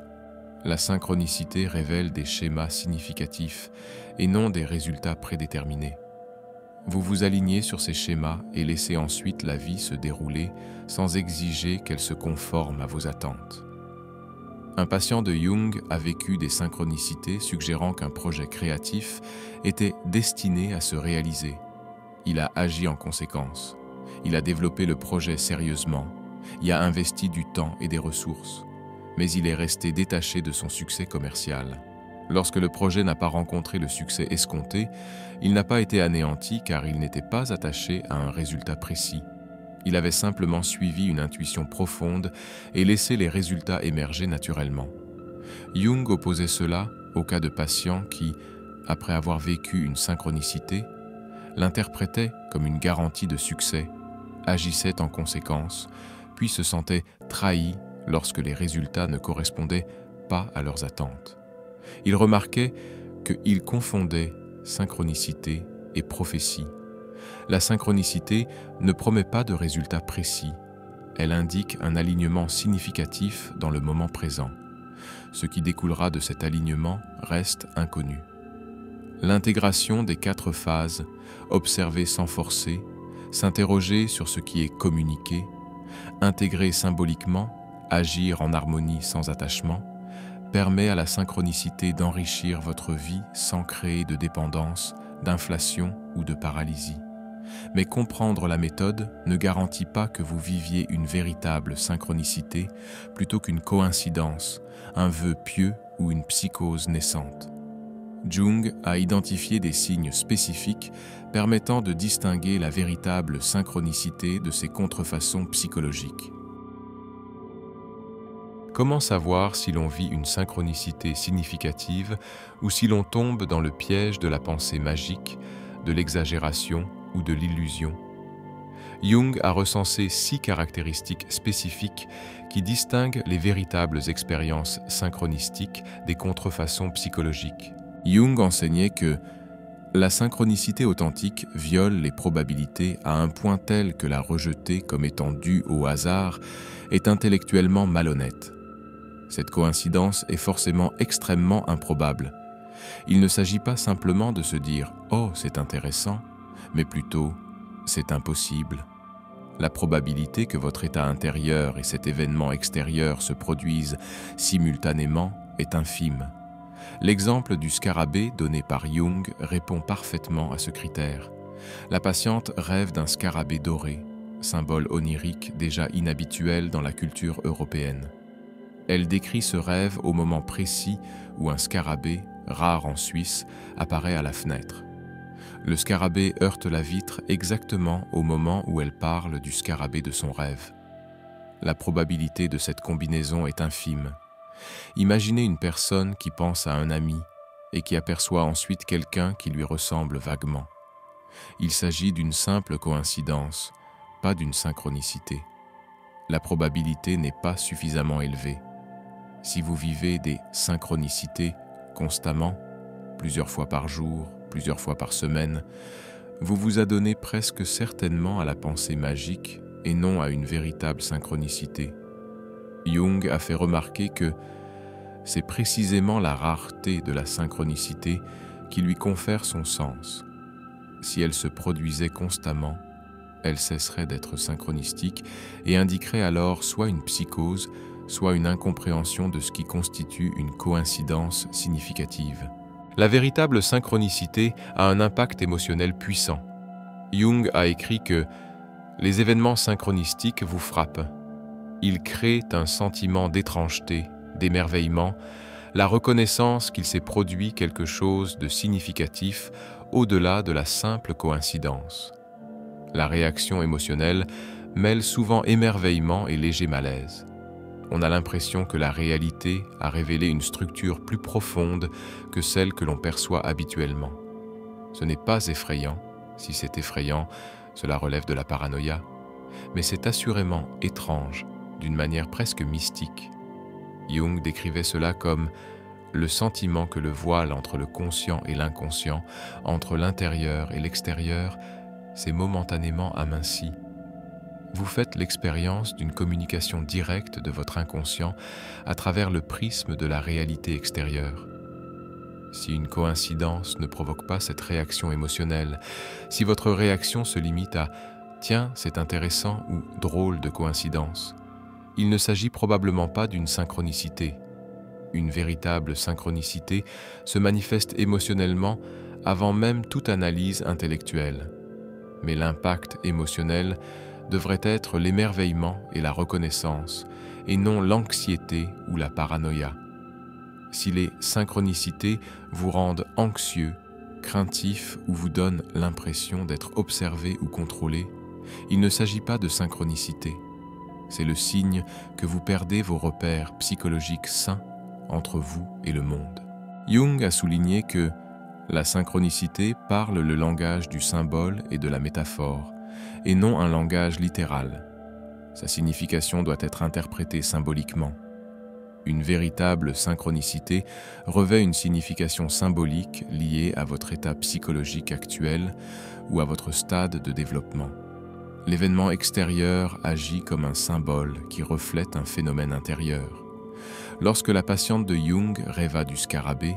La synchronicité révèle des schémas significatifs et non des résultats prédéterminés. Vous vous alignez sur ces schémas et laissez ensuite la vie se dérouler sans exiger qu'elle se conforme à vos attentes. » Un patient de Jung a vécu des synchronicités suggérant qu'un projet créatif était destiné à se réaliser. Il a agi en conséquence. Il a développé le projet sérieusement, y a investi du temps et des ressources, mais il est resté détaché de son succès commercial. Lorsque le projet n'a pas rencontré le succès escompté, il n'a pas été anéanti car il n'était pas attaché à un résultat précis. Il avait simplement suivi une intuition profonde et laissé les résultats émerger naturellement. Jung opposait cela au cas de patients qui, après avoir vécu une synchronicité, l'interprétaient comme une garantie de succès, agissaient en conséquence, puis se sentaient trahis lorsque les résultats ne correspondaient pas à leurs attentes. Il remarquait qu'ils confondaient synchronicité et prophétie. La synchronicité ne promet pas de résultats précis, elle indique un alignement significatif dans le moment présent. Ce qui découlera de cet alignement reste inconnu. L'intégration des 4 phases, observer sans forcer, s'interroger sur ce qui est communiqué, intégrer symboliquement, agir en harmonie sans attachement, permet à la synchronicité d'enrichir votre vie sans créer de dépendance, d'inflation ou de paralysie. Mais comprendre la méthode ne garantit pas que vous viviez une véritable synchronicité plutôt qu'une coïncidence, un vœu pieux ou une psychose naissante. Jung a identifié des signes spécifiques permettant de distinguer la véritable synchronicité de ses contrefaçons psychologiques. Comment savoir si l'on vit une synchronicité significative ou si l'on tombe dans le piège de la pensée magique, de l'exagération ou de l'illusion? Jung a recensé 6 caractéristiques spécifiques qui distinguent les véritables expériences synchronistiques des contrefaçons psychologiques. Jung enseignait que la synchronicité authentique viole les probabilités à un point tel que la rejeter comme étant due au hasard est intellectuellement malhonnête. Cette coïncidence est forcément extrêmement improbable. Il ne s'agit pas simplement de se dire « Oh, c'est intéressant », mais plutôt « C'est impossible ». La probabilité que votre état intérieur et cet événement extérieur se produisent simultanément est infime. L'exemple du scarabée donné par Jung répond parfaitement à ce critère. La patiente rêve d'un scarabée doré, symbole onirique déjà inhabituel dans la culture européenne. Elle décrit ce rêve au moment précis où un scarabée, rare en Suisse, apparaît à la fenêtre. Le scarabée heurte la vitre exactement au moment où elle parle du scarabée de son rêve. La probabilité de cette combinaison est infime. Imaginez une personne qui pense à un ami et qui aperçoit ensuite quelqu'un qui lui ressemble vaguement. Il s'agit d'une simple coïncidence, pas d'une synchronicité. La probabilité n'est pas suffisamment élevée. Si vous vivez des synchronicités constamment, plusieurs fois par jour, plusieurs fois par semaine, vous vous adonnez presque certainement à la pensée magique et non à une véritable synchronicité. Jung a fait remarquer que c'est précisément la rareté de la synchronicité qui lui confère son sens. Si elle se produisait constamment, elle cesserait d'être synchronistique et indiquerait alors soit une psychose, soit une incompréhension de ce qui constitue une coïncidence significative. La véritable synchronicité a un impact émotionnel puissant. Jung a écrit que les événements synchronistiques vous frappent. Ils créent un sentiment d'étrangeté, d'émerveillement, la reconnaissance qu'il s'est produit quelque chose de significatif au-delà de la simple coïncidence. La réaction émotionnelle mêle souvent émerveillement et léger malaise. On a l'impression que la réalité a révélé une structure plus profonde que celle que l'on perçoit habituellement. Ce n'est pas effrayant. Si c'est effrayant, cela relève de la paranoïa. Mais c'est assurément étrange, d'une manière presque mystique. Jung décrivait cela comme le sentiment que le voile entre le conscient et l'inconscient, entre l'intérieur et l'extérieur, s'est momentanément aminci. Vous faites l'expérience d'une communication directe de votre inconscient à travers le prisme de la réalité extérieure. Si une coïncidence ne provoque pas cette réaction émotionnelle, si votre réaction se limite à « tiens, c'est intéressant » ou « drôle de coïncidence », il ne s'agit probablement pas d'une synchronicité. Une véritable synchronicité se manifeste émotionnellement avant même toute analyse intellectuelle. Mais l'impact émotionnel devrait être l'émerveillement et la reconnaissance, et non l'anxiété ou la paranoïa. Si les synchronicités vous rendent anxieux, craintif ou vous donnent l'impression d'être observé ou contrôlé, Il ne s'agit pas de synchronicité. C'est le signe que vous perdez vos repères psychologiques sains entre vous et le monde. Jung a souligné que la synchronicité parle le langage du symbole et de la métaphore, et non un langage littéral. Sa signification doit être interprétée symboliquement. Une véritable synchronicité revêt une signification symbolique liée à votre état psychologique actuel ou à votre stade de développement. L'événement extérieur agit comme un symbole qui reflète un phénomène intérieur. Lorsque la patiente de Jung rêva du scarabée,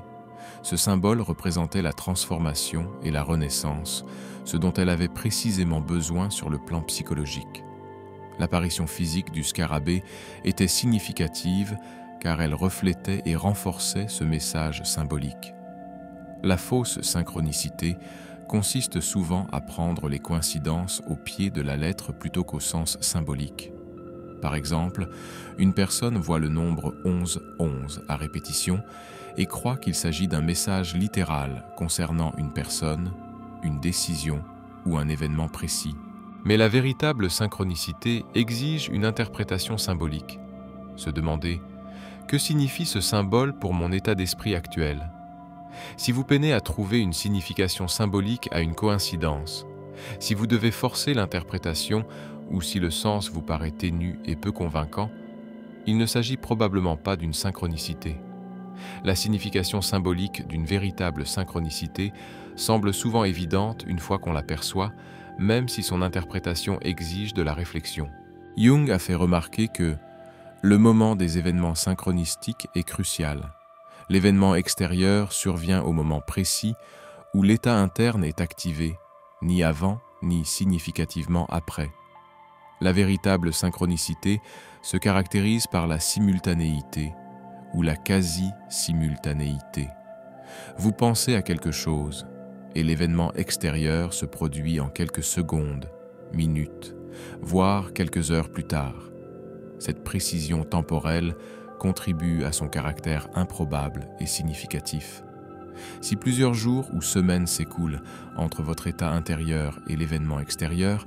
ce symbole représentait la transformation et la renaissance, ce dont elle avait précisément besoin sur le plan psychologique. L'apparition physique du scarabée était significative car elle reflétait et renforçait ce message symbolique. La fausse synchronicité consiste souvent à prendre les coïncidences au pied de la lettre plutôt qu'au sens symbolique. Par exemple, une personne voit le nombre 11-11 à répétition et croit qu'il s'agit d'un message littéral concernant une personne, une décision ou un événement précis. Mais la véritable synchronicité exige une interprétation symbolique. Se demander « Que signifie ce symbole pour mon état d'esprit actuel ?» Si vous peinez à trouver une signification symbolique à une coïncidence, si vous devez forcer l'interprétation ou si le sens vous paraît ténu et peu convaincant, il ne s'agit probablement pas d'une synchronicité. La signification symbolique d'une véritable synchronicité semble souvent évidente une fois qu'on l'aperçoit, même si son interprétation exige de la réflexion. Jung a fait remarquer que le moment des événements synchronistiques est crucial. L'événement extérieur survient au moment précis où l'état interne est activé, ni avant ni significativement après. La véritable synchronicité se caractérise par la simultanéité ou la quasi-simultanéité. Vous pensez à quelque chose et l'événement extérieur se produit en quelques secondes, minutes, voire quelques heures plus tard. Cette précision temporelle contribue à son caractère improbable et significatif. Si plusieurs jours ou semaines s'écoulent entre votre état intérieur et l'événement extérieur,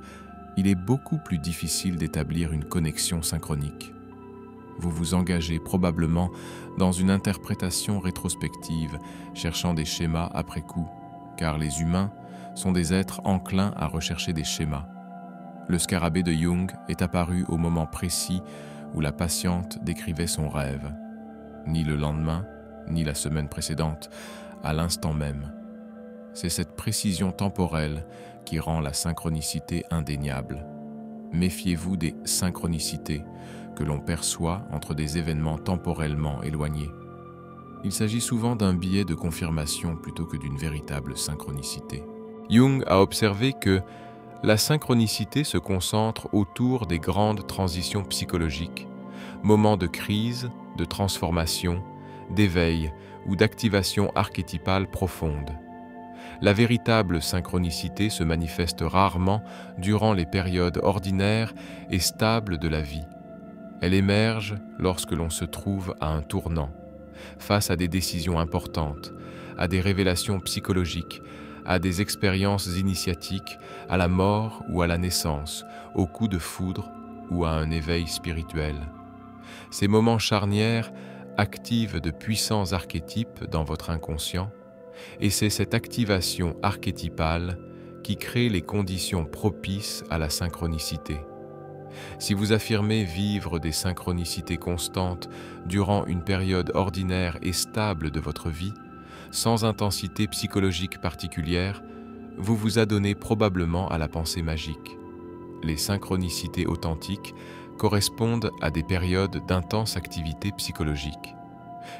il est beaucoup plus difficile d'établir une connexion synchronique. Vous vous engagez probablement dans une interprétation rétrospective, cherchant des schémas après coup, car les humains sont des êtres enclins à rechercher des schémas. Le scarabée de Jung est apparu au moment précis où la patiente décrivait son rêve. Ni le lendemain, ni la semaine précédente, à l'instant même. C'est cette précision temporelle qui rend la synchronicité indéniable. Méfiez-vous des synchronicités que l'on perçoit entre des événements temporellement éloignés. Il s'agit souvent d'un biais de confirmation plutôt que d'une véritable synchronicité. Jung a observé que la synchronicité se concentre autour des grandes transitions psychologiques, moments de crise, de transformation, d'éveil ou d'activation archétypale profonde. La véritable synchronicité se manifeste rarement durant les périodes ordinaires et stables de la vie. Elle émerge lorsque l'on se trouve à un tournant, face à des décisions importantes, à des révélations psychologiques, à des expériences initiatiques, à la mort ou à la naissance, au coup de foudre ou à un éveil spirituel. Ces moments charnières activent de puissants archétypes dans votre inconscient, et c'est cette activation archétypale qui crée les conditions propices à la synchronicité. Si vous affirmez vivre des synchronicités constantes durant une période ordinaire et stable de votre vie, sans intensité psychologique particulière, vous vous adonnez probablement à la pensée magique. Les synchronicités authentiques correspondent à des périodes d'intense activité psychologique.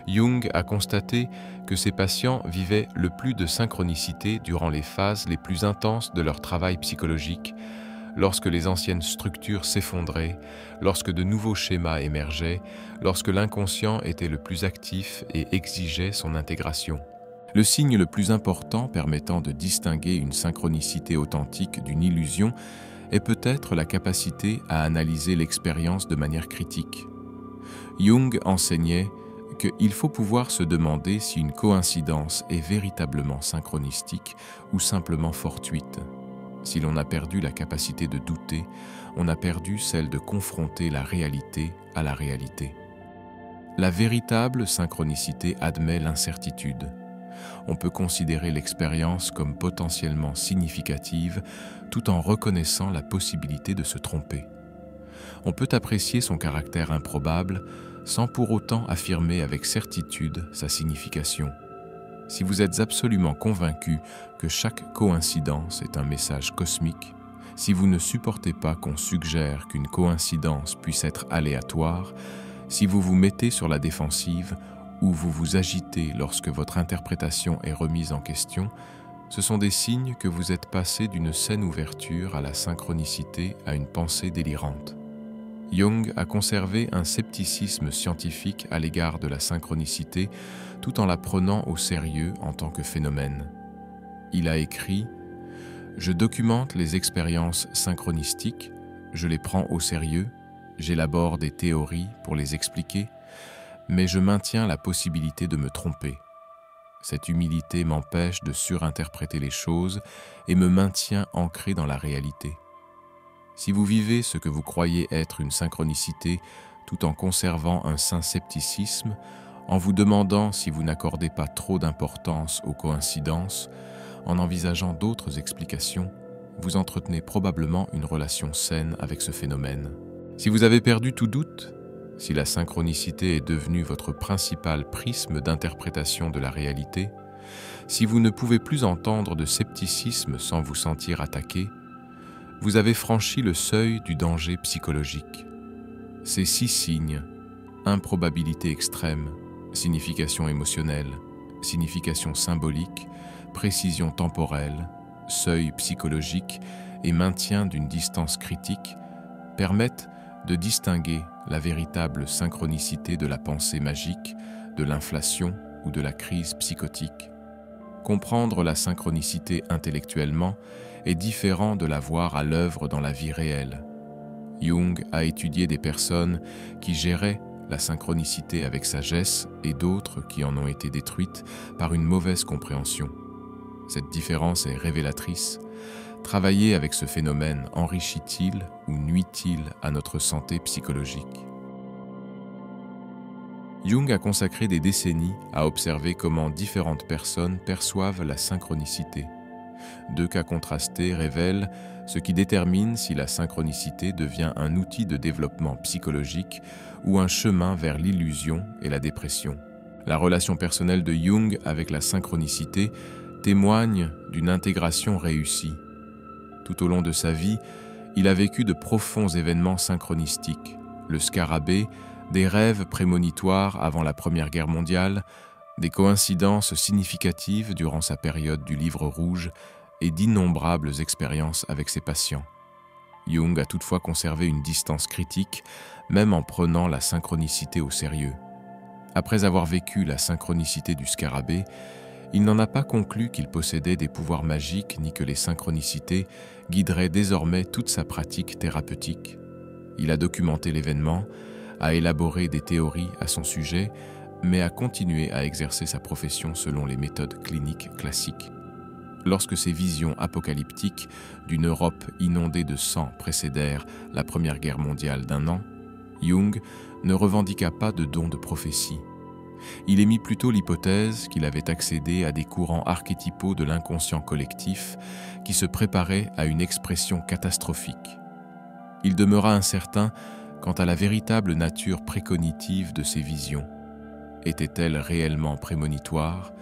Jung a constaté que ses patients vivaient le plus de synchronicité durant les phases les plus intenses de leur travail psychologique, lorsque les anciennes structures s'effondraient, lorsque de nouveaux schémas émergeaient, lorsque l'inconscient était le plus actif et exigeait son intégration. Le signe le plus important permettant de distinguer une synchronicité authentique d'une illusion est peut-être la capacité à analyser l'expérience de manière critique. Jung enseignait qu'il faut pouvoir se demander si une coïncidence est véritablement synchronistique ou simplement fortuite. Si l'on a perdu la capacité de douter, on a perdu celle de confronter la réalité à la réalité. La véritable synchronicité admet l'incertitude. On peut considérer l'expérience comme potentiellement significative tout en reconnaissant la possibilité de se tromper. On peut apprécier son caractère improbable sans pour autant affirmer avec certitude sa signification. Si vous êtes absolument convaincu que chaque coïncidence est un message cosmique, si vous ne supportez pas qu'on suggère qu'une coïncidence puisse être aléatoire, si vous vous mettez sur la défensive ou vous vous agitez lorsque votre interprétation est remise en question, ce sont des signes que vous êtes passé d'une saine ouverture à la synchronicité à une pensée délirante. Jung a conservé un scepticisme scientifique à l'égard de la synchronicité tout en la prenant au sérieux en tant que phénomène. Il a écrit « Je documente les expériences synchronistiques, je les prends au sérieux, j'élabore des théories pour les expliquer, mais je maintiens la possibilité de me tromper. Cette humilité m'empêche de surinterpréter les choses et me maintient ancré dans la réalité. Si vous vivez ce que vous croyez être une synchronicité tout en conservant un sain scepticisme, en vous demandant si vous n'accordez pas trop d'importance aux coïncidences, en envisageant d'autres explications, vous entretenez probablement une relation saine avec ce phénomène. Si vous avez perdu tout doute, si la synchronicité est devenue votre principal prisme d'interprétation de la réalité, si vous ne pouvez plus entendre de scepticisme sans vous sentir attaqué, vous avez franchi le seuil du danger psychologique. Ces 6 signes, improbabilité extrême, signification émotionnelle, signification symbolique, précision temporelle, seuil psychologique et maintien d'une distance critique, permettent de distinguer la véritable synchronicité de la pensée magique, de l'inflation ou de la crise psychotique. Comprendre la synchronicité intellectuellement est différent de la voir à l'œuvre dans la vie réelle. Jung a étudié des personnes qui géraient la synchronicité avec sagesse et d'autres qui en ont été détruites par une mauvaise compréhension. Cette différence est révélatrice. Travailler avec ce phénomène enrichit-il ou nuit-il à notre santé psychologique? Jung a consacré des décennies à observer comment différentes personnes perçoivent la synchronicité. 2 cas contrastés révèlent ce qui détermine si la synchronicité devient un outil de développement psychologique ou un chemin vers l'illusion et la dépression. La relation personnelle de Jung avec la synchronicité témoigne d'une intégration réussie. Tout au long de sa vie, il a vécu de profonds événements synchronistiques, le scarabée, des rêves prémonitoires avant la Première Guerre mondiale, des coïncidences significatives durant sa période du Livre rouge et d'innombrables expériences avec ses patients. Jung a toutefois conservé une distance critique, même en prenant la synchronicité au sérieux. Après avoir vécu la synchronicité du scarabée, il n'en a pas conclu qu'il possédait des pouvoirs magiques ni que les synchronicités guideraient désormais toute sa pratique thérapeutique. Il a documenté l'événement, a élaboré des théories à son sujet, mais a continué à exercer sa profession selon les méthodes cliniques classiques. Lorsque ces visions apocalyptiques d'une Europe inondée de sang précédèrent la Première Guerre mondiale d'1 an, Jung ne revendiqua pas de don de prophétie. Il émit plutôt l'hypothèse qu'il avait accédé à des courants archétypaux de l'inconscient collectif qui se préparaient à une expression catastrophique. Il demeura incertain quant à la véritable nature précognitive de ces visions. Étaient-elles réellement prémonitoires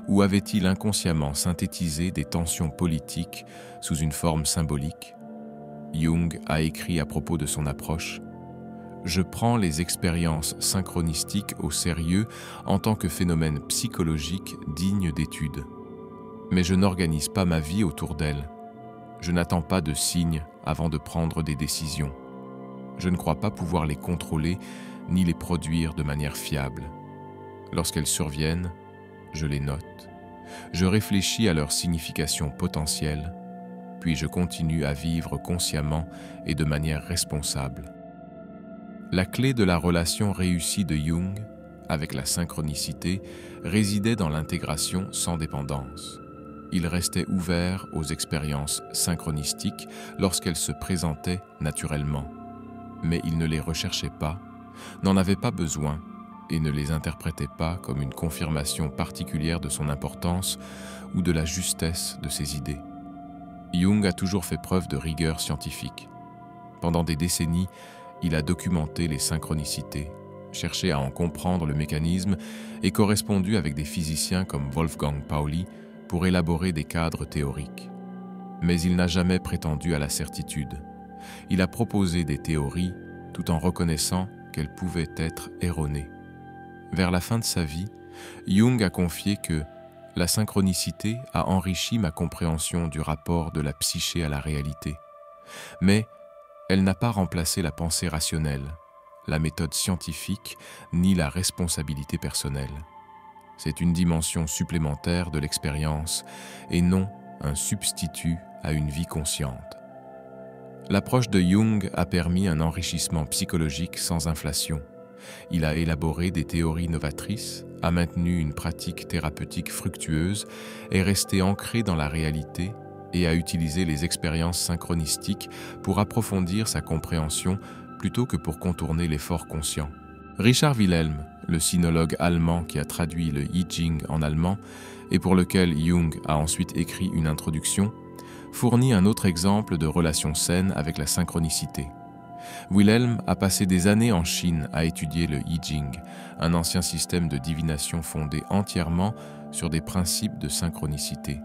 ou avait-il inconsciemment synthétisé des tensions politiques sous une forme symbolique? Jung a écrit à propos de son approche « Je prends les expériences synchronistiques au sérieux en tant que phénomène psychologique digne d'étude. Mais je n'organise pas ma vie autour d'elles. Je n'attends pas de signes avant de prendre des décisions. Je ne crois pas pouvoir les contrôler ni les produire de manière fiable. Lorsqu'elles surviennent, je les note. Je réfléchis à leur signification potentielle, puis je continue à vivre consciemment et de manière responsable. » La clé de la relation réussie de Jung avec la synchronicité résidait dans l'intégration sans dépendance. il restait ouvert aux expériences synchronistiques lorsqu'elles se présentaient naturellement. Mais il ne les recherchait pas, n'en avait pas besoin et ne les interprétait pas comme une confirmation particulière de son importance ou de la justesse de ses idées. Jung a toujours fait preuve de rigueur scientifique. Pendant des décennies, il a documenté les synchronicités, cherché à en comprendre le mécanisme et correspondu avec des physiciens comme Wolfgang Pauli pour élaborer des cadres théoriques. Mais il n'a jamais prétendu à la certitude. Il a proposé des théories tout en reconnaissant qu'elles pouvaient être erronées. Vers la fin de sa vie, Jung a confié que la synchronicité a enrichi ma compréhension du rapport de la psyché à la réalité. Mais elle n'a pas remplacé la pensée rationnelle, la méthode scientifique, ni la responsabilité personnelle. C'est une dimension supplémentaire de l'expérience et non un substitut à une vie consciente. L'approche de Jung a permis un enrichissement psychologique sans inflation. Il a élaboré des théories novatrices, a maintenu une pratique thérapeutique fructueuse, est resté ancré dans la réalité et a utilisé les expériences synchronistiques pour approfondir sa compréhension plutôt que pour contourner l'effort conscient. Richard Wilhelm, le sinologue allemand qui a traduit le I Ching en allemand et pour lequel Jung a ensuite écrit une introduction, fournit un autre exemple de relation saine avec la synchronicité. Wilhelm a passé des années en Chine à étudier le I Ching, un ancien système de divination fondé entièrement sur des principes de synchronicité.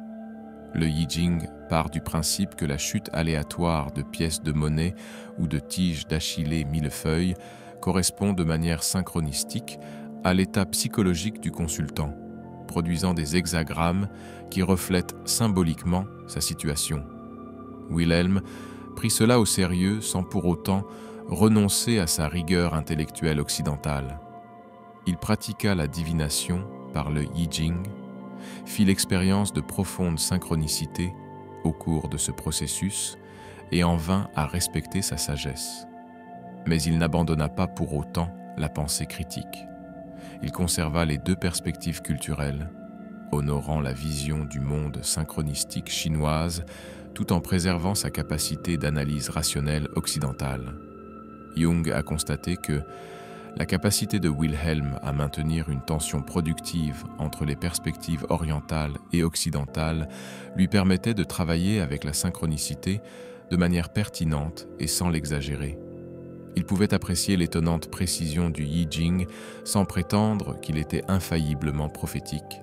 Le I Ching part du principe que la chute aléatoire de pièces de monnaie ou de tiges d'Achillée millefeuille correspond de manière synchronistique à l'état psychologique du consultant, produisant des hexagrammes qui reflètent symboliquement sa situation. Wilhelm prit cela au sérieux sans pour autant renoncer à sa rigueur intellectuelle occidentale. Il pratiqua la divination par le I Ching, fit l'expérience de profonde synchronicité au cours de ce processus et en vint à respecter sa sagesse. Mais il n'abandonna pas pour autant la pensée critique. Il conserva les deux perspectives culturelles, honorant la vision du monde synchronistique chinoise tout en préservant sa capacité d'analyse rationnelle occidentale. Jung a constaté que la capacité de Wilhelm à maintenir une tension productive entre les perspectives orientales et occidentales lui permettait de travailler avec la synchronicité de manière pertinente et sans l'exagérer. Il pouvait apprécier l'étonnante précision du I Ching sans prétendre qu'il était infailliblement prophétique.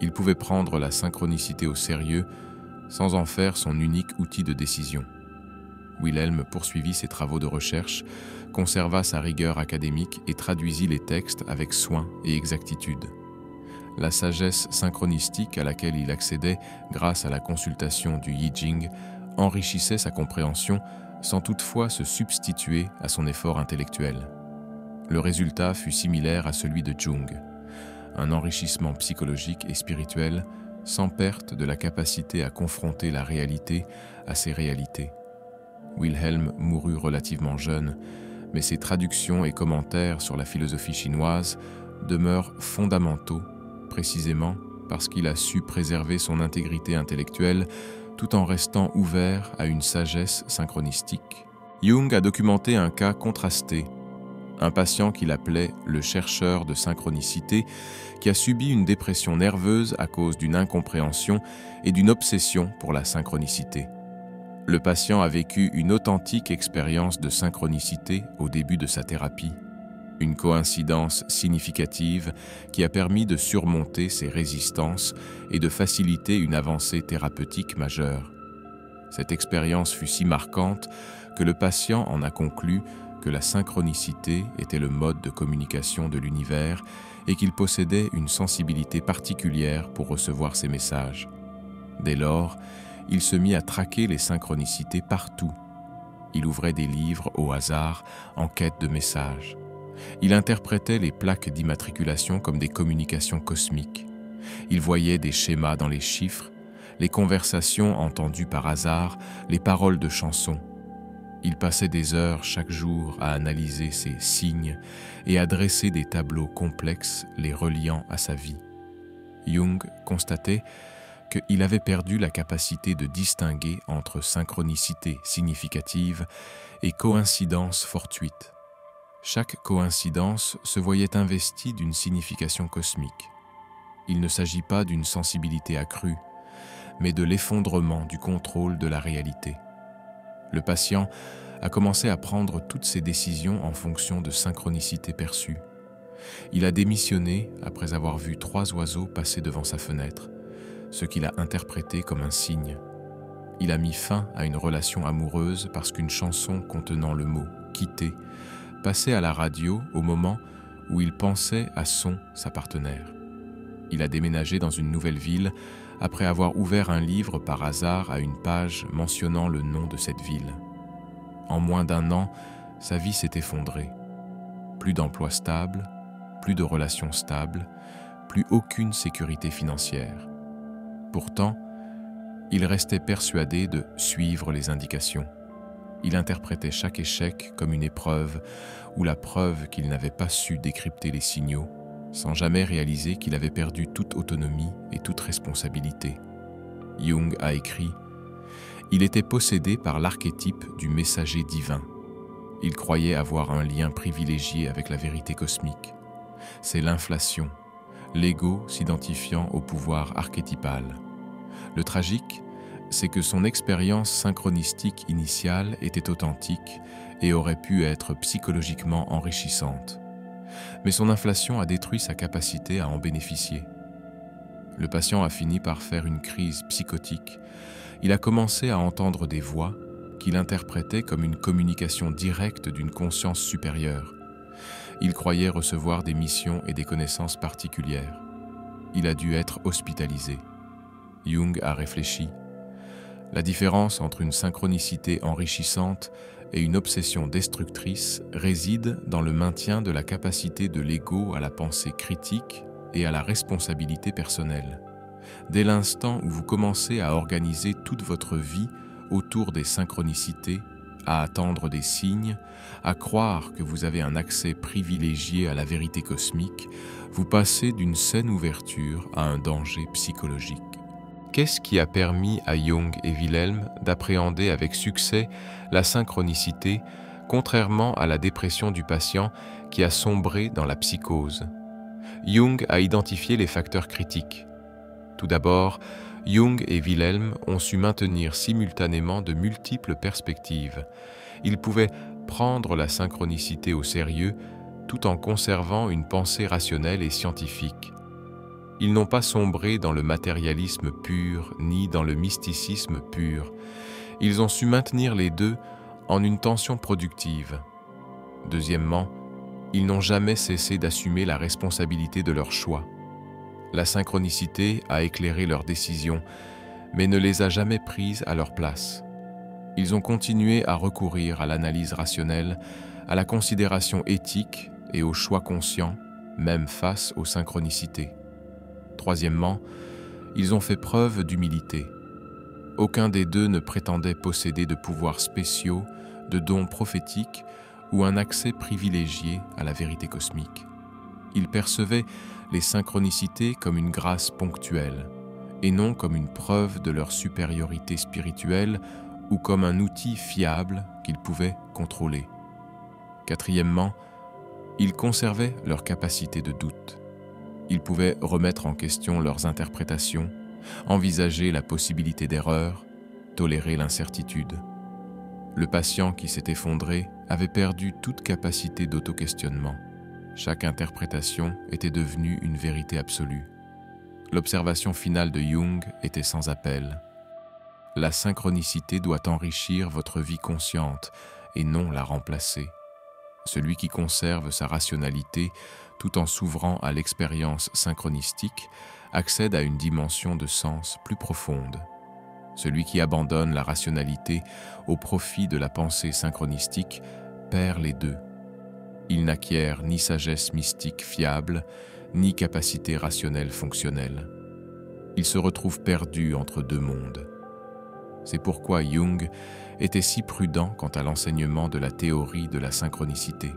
Il pouvait prendre la synchronicité au sérieux sans en faire son unique outil de décision. Wilhelm poursuivit ses travaux de recherche, conserva sa rigueur académique et traduisit les textes avec soin et exactitude. La sagesse synchronistique à laquelle il accédait grâce à la consultation du I Ching enrichissait sa compréhension sans toutefois se substituer à son effort intellectuel. Le résultat fut similaire à celui de Jung, un enrichissement psychologique et spirituel sans perte de la capacité à confronter la réalité à ses réalités. Wilhelm mourut relativement jeune, mais ses traductions et commentaires sur la philosophie chinoise demeurent fondamentaux, précisément parce qu'il a su préserver son intégrité intellectuelle tout en restant ouvert à une sagesse synchronistique. Jung a documenté un cas contrasté, un patient qu'il appelait le chercheur de synchronicité qui a subi une dépression nerveuse à cause d'une incompréhension et d'une obsession pour la synchronicité. Le patient a vécu une authentique expérience de synchronicité au début de sa thérapie, une coïncidence significative qui a permis de surmonter ses résistances et de faciliter une avancée thérapeutique majeure. Cette expérience fut si marquante que le patient en a conclu que la synchronicité était le mode de communication de l'univers et qu'il possédait une sensibilité particulière pour recevoir ces messages. Dès lors, il se mit à traquer les synchronicités partout. Il ouvrait des livres au hasard en quête de messages. Il interprétait les plaques d'immatriculation comme des communications cosmiques. Il voyait des schémas dans les chiffres, les conversations entendues par hasard, les paroles de chansons. Il passait des heures chaque jour à analyser ces signes et à dresser des tableaux complexes les reliant à sa vie. Jung constatait qu'il avait perdu la capacité de distinguer entre synchronicité significative et coïncidence fortuite. Chaque coïncidence se voyait investie d'une signification cosmique. Il ne s'agit pas d'une sensibilité accrue, mais de l'effondrement du contrôle de la réalité. Le patient a commencé à prendre toutes ses décisions en fonction de synchronicité perçue. Il a démissionné après avoir vu 3 oiseaux passer devant sa fenêtre, ce qu'il a interprété comme un signe. Il a mis fin à une relation amoureuse parce qu'une chanson contenant le mot « quitter » passait à la radio au moment où il pensait à sa partenaire. Il a déménagé dans une nouvelle ville après avoir ouvert un livre par hasard à une page mentionnant le nom de cette ville. En moins d'1 an, sa vie s'est effondrée. Plus d'emploi stable, plus de relations stables, plus aucune sécurité financière. Pourtant, il restait persuadé de suivre les indications. Il interprétait chaque échec comme une épreuve ou la preuve qu'il n'avait pas su décrypter les signaux, sans jamais réaliser qu'il avait perdu toute autonomie et toute responsabilité. Jung a écrit « Il était possédé par l'archétype du messager divin. Il croyait avoir un lien privilégié avec la vérité cosmique. C'est l'inflation, l'ego s'identifiant au pouvoir archétypal. Le tragique, c'est que son expérience synchronistique initiale était authentique et aurait pu être psychologiquement enrichissante. Mais son inflation a détruit sa capacité à en bénéficier. Le patient a fini par faire une crise psychotique. Il a commencé à entendre des voix qu'il interprétait comme une communication directe d'une conscience supérieure. Il croyait recevoir des missions et des connaissances particulières. Il a dû être hospitalisé. Jung a réfléchi. La différence entre une synchronicité enrichissante et une obsession destructrice réside dans le maintien de la capacité de l'ego à la pensée critique et à la responsabilité personnelle. Dès l'instant où vous commencez à organiser toute votre vie autour des synchronicités, à attendre des signes, à croire que vous avez un accès privilégié à la vérité cosmique, vous passez d'une saine ouverture à un danger psychologique. Qu'est-ce qui a permis à Jung et Wilhelm d'appréhender avec succès la synchronicité, contrairement à la dépression du patient qui a sombré dans la psychose? Jung a identifié les facteurs critiques. Tout d'abord, Jung et Wilhelm ont su maintenir simultanément de multiples perspectives. Ils pouvaient prendre la synchronicité au sérieux tout en conservant une pensée rationnelle et scientifique. Ils n'ont pas sombré dans le matérialisme pur ni dans le mysticisme pur. Ils ont su maintenir les deux en une tension productive. Deuxièmement, ils n'ont jamais cessé d'assumer la responsabilité de leurs choix. La synchronicité a éclairé leurs décisions, mais ne les a jamais prises à leur place. Ils ont continué à recourir à l'analyse rationnelle, à la considération éthique et au choix conscient, même face aux synchronicités. Troisièmement, ils ont fait preuve d'humilité. Aucun des deux ne prétendait posséder de pouvoirs spéciaux, de dons prophétiques ou un accès privilégié à la vérité cosmique. Ils percevaient les synchronicités comme une grâce ponctuelle, et non comme une preuve de leur supériorité spirituelle ou comme un outil fiable qu'ils pouvaient contrôler. Quatrièmement, ils conservaient leur capacité de doute. Ils pouvaient remettre en question leurs interprétations, envisager la possibilité d'erreur, tolérer l'incertitude. Le patient qui s'est effondré avait perdu toute capacité d'auto-questionnement. Chaque interprétation était devenue une vérité absolue. L'observation finale de Jung était sans appel. La synchronicité doit enrichir votre vie consciente et non la remplacer. Celui qui conserve sa rationalité tout en s'ouvrant à l'expérience synchronistique accède à une dimension de sens plus profonde. Celui qui abandonne la rationalité au profit de la pensée synchronistique perd les deux. Il n'acquiert ni sagesse mystique fiable, ni capacité rationnelle fonctionnelle. Il se retrouve perdu entre deux mondes. C'est pourquoi Jung était si prudent quant à l'enseignement de la théorie de la synchronicité.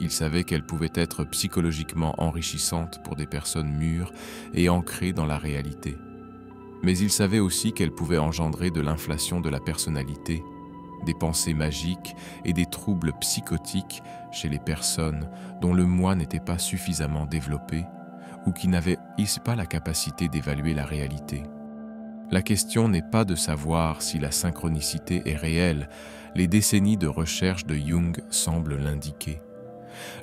Il savait qu'elle pouvait être psychologiquement enrichissante pour des personnes mûres et ancrées dans la réalité. Mais il savait aussi qu'elle pouvait engendrer de l'inflation de la personnalité, des pensées magiques et des troubles psychotiques chez les personnes dont le moi n'était pas suffisamment développé ou qui n'avaient pas la capacité d'évaluer la réalité. La question n'est pas de savoir si la synchronicité est réelle, les décennies de recherche de Jung semblent l'indiquer.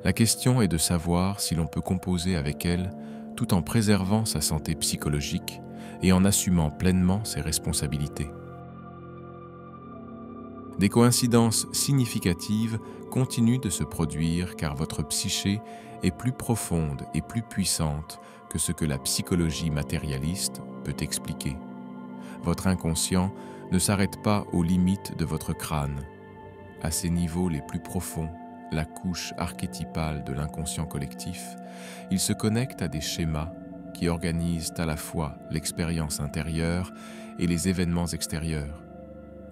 La question est de savoir si l'on peut composer avec elle tout en préservant sa santé psychologique et en assumant pleinement ses responsabilités. Des coïncidences significatives continuent de se produire car votre psyché est plus profonde et plus puissante que ce que la psychologie matérialiste peut expliquer. Votre inconscient ne s'arrête pas aux limites de votre crâne. À ses niveaux les plus profonds, la couche archétypale de l'inconscient collectif, il se connecte à des schémas qui organisent à la fois l'expérience intérieure et les événements extérieurs.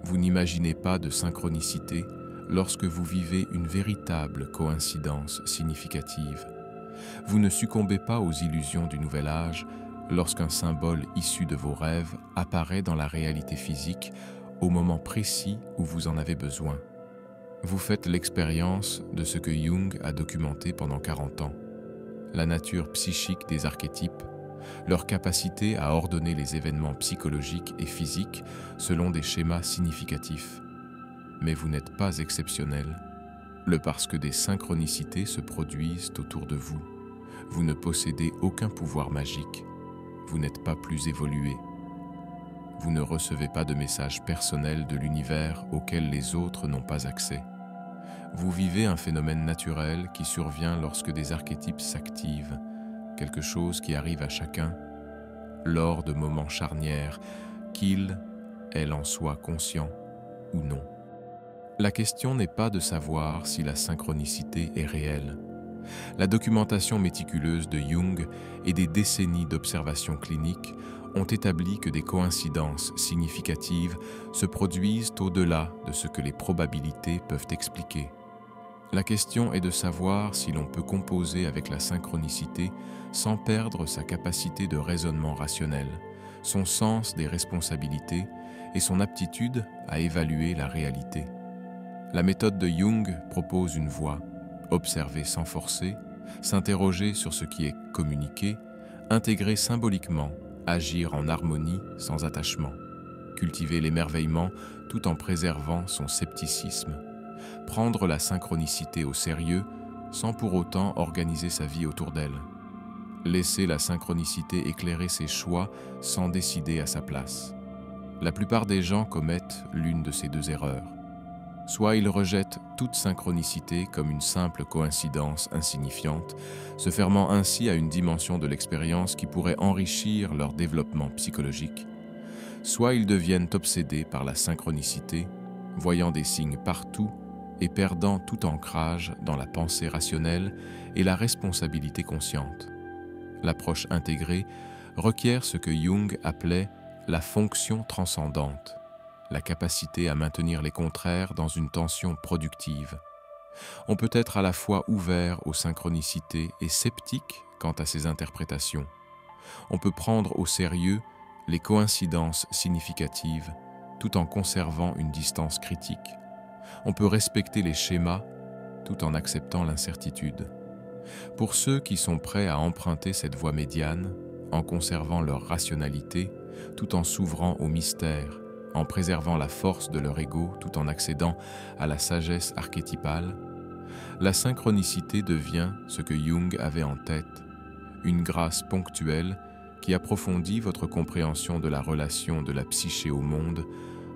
Vous n'imaginez pas de synchronicité lorsque vous vivez une véritable coïncidence significative. Vous ne succombez pas aux illusions du nouvel âge lorsqu'un symbole issu de vos rêves apparaît dans la réalité physique au moment précis où vous en avez besoin. Vous faites l'expérience de ce que Jung a documenté pendant 40 ans, la nature psychique des archétypes, leur capacité à ordonner les événements psychologiques et physiques selon des schémas significatifs. Mais vous n'êtes pas exceptionnel, parce que des synchronicités se produisent autour de vous. Vous ne possédez aucun pouvoir magique, vous n'êtes pas plus évolué. Vous ne recevez pas de messages personnels de l'univers auxquels les autres n'ont pas accès. Vous vivez un phénomène naturel qui survient lorsque des archétypes s'activent, quelque chose qui arrive à chacun lors de moments charnières, elle en soit conscient ou non. La question n'est pas de savoir si la synchronicité est réelle. La documentation méticuleuse de Jung et des décennies d'observations cliniques ont établi que des coïncidences significatives se produisent au-delà de ce que les probabilités peuvent expliquer. La question est de savoir si l'on peut composer avec la synchronicité sans perdre sa capacité de raisonnement rationnel, son sens des responsabilités et son aptitude à évaluer la réalité. La méthode de Jung propose une voie: observer sans forcer, s'interroger sur ce qui est communiqué, intégrer symboliquement, agir en harmonie sans attachement, cultiver l'émerveillement tout en préservant son scepticisme, prendre la synchronicité au sérieux sans pour autant organiser sa vie autour d'elle, laisser la synchronicité éclairer ses choix sans décider à sa place. La plupart des gens commettent l'une de ces deux erreurs. Soit ils rejettent toute synchronicité comme une simple coïncidence insignifiante, se fermant ainsi à une dimension de l'expérience qui pourrait enrichir leur développement psychologique. Soit ils deviennent obsédés par la synchronicité, voyant des signes partout et perdant tout ancrage dans la pensée rationnelle et la responsabilité consciente. L'approche intégrée requiert ce que Jung appelait la fonction transcendante, la capacité à maintenir les contraires dans une tension productive. On peut être à la fois ouvert aux synchronicités et sceptique quant à ces interprétations. On peut prendre au sérieux les coïncidences significatives tout en conservant une distance critique. On peut respecter les schémas tout en acceptant l'incertitude. Pour ceux qui sont prêts à emprunter cette voie médiane, en conservant leur rationalité, tout en s'ouvrant au mystère, en préservant la force de leur ego tout en accédant à la sagesse archétypale, la synchronicité devient ce que Jung avait en tête, une grâce ponctuelle qui approfondit votre compréhension de la relation de la psyché au monde,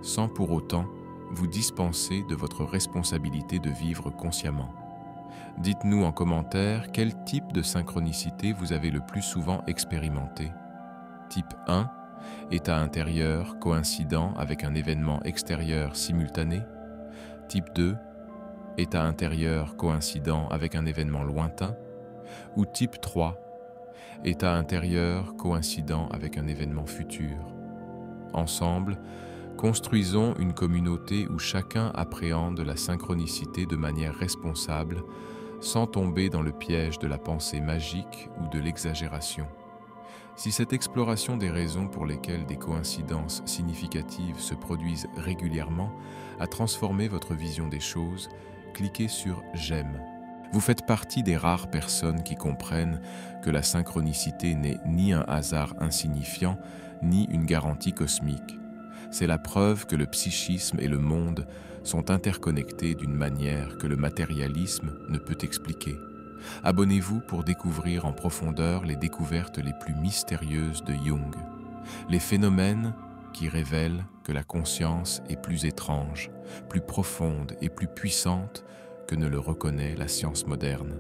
sans pour autant vous dispenser de votre responsabilité de vivre consciemment. Dites-nous en commentaire quel type de synchronicité vous avez le plus souvent expérimenté. Type 1, état intérieur coïncident avec un événement extérieur simultané. Type 2, état intérieur coïncident avec un événement lointain. Ou type 3, état intérieur coïncident avec un événement futur. Ensemble, construisons une communauté où chacun appréhende la synchronicité de manière responsable, sans tomber dans le piège de la pensée magique ou de l'exagération. Si cette exploration des raisons pour lesquelles des coïncidences significatives se produisent régulièrement a transformé votre vision des choses, cliquez sur « J'aime ». Vous faites partie des rares personnes qui comprennent que la synchronicité n'est ni un hasard insignifiant, ni une garantie cosmique. C'est la preuve que le psychisme et le monde sont interconnectés d'une manière que le matérialisme ne peut expliquer. Abonnez-vous pour découvrir en profondeur les découvertes les plus mystérieuses de Jung, les phénomènes qui révèlent que la conscience est plus étrange, plus profonde et plus puissante que ne le reconnaît la science moderne.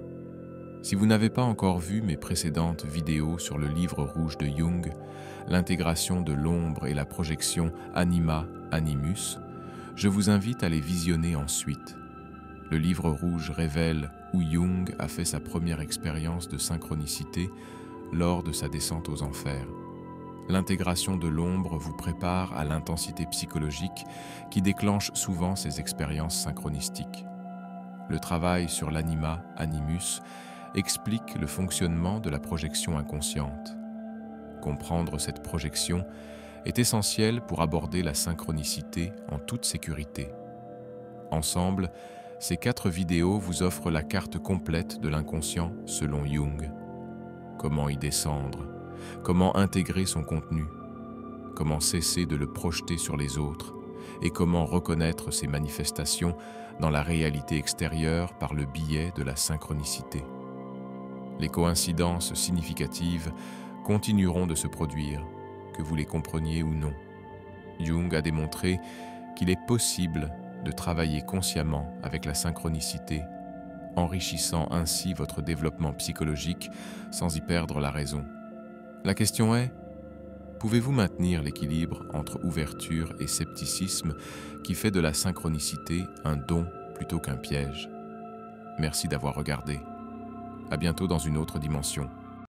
Si vous n'avez pas encore vu mes précédentes vidéos sur le livre rouge de Jung, l'intégration de l'ombre et la projection anima-animus, je vous invite à les visionner ensuite. Le livre rouge révèle où Jung a fait sa première expérience de synchronicité lors de sa descente aux enfers. L'intégration de l'ombre vous prépare à l'intensité psychologique qui déclenche souvent ces expériences synchronistiques. Le travail sur l'anima animus explique le fonctionnement de la projection inconsciente. Comprendre cette projection est essentiel pour aborder la synchronicité en toute sécurité. Ensemble, ces 4 vidéos vous offrent la carte complète de l'inconscient selon Jung. Comment y descendre? Comment intégrer son contenu? Comment cesser de le projeter sur les autres? Et comment reconnaître ses manifestations dans la réalité extérieure par le biais de la synchronicité? Les coïncidences significatives continueront de se produire, que vous les compreniez ou non. Jung a démontré qu'il est possible de travailler consciemment avec la synchronicité, enrichissant ainsi votre développement psychologique sans y perdre la raison. La question est, pouvez-vous maintenir l'équilibre entre ouverture et scepticisme qui fait de la synchronicité un don plutôt qu'un piège? Merci d'avoir regardé. À bientôt dans une autre dimension.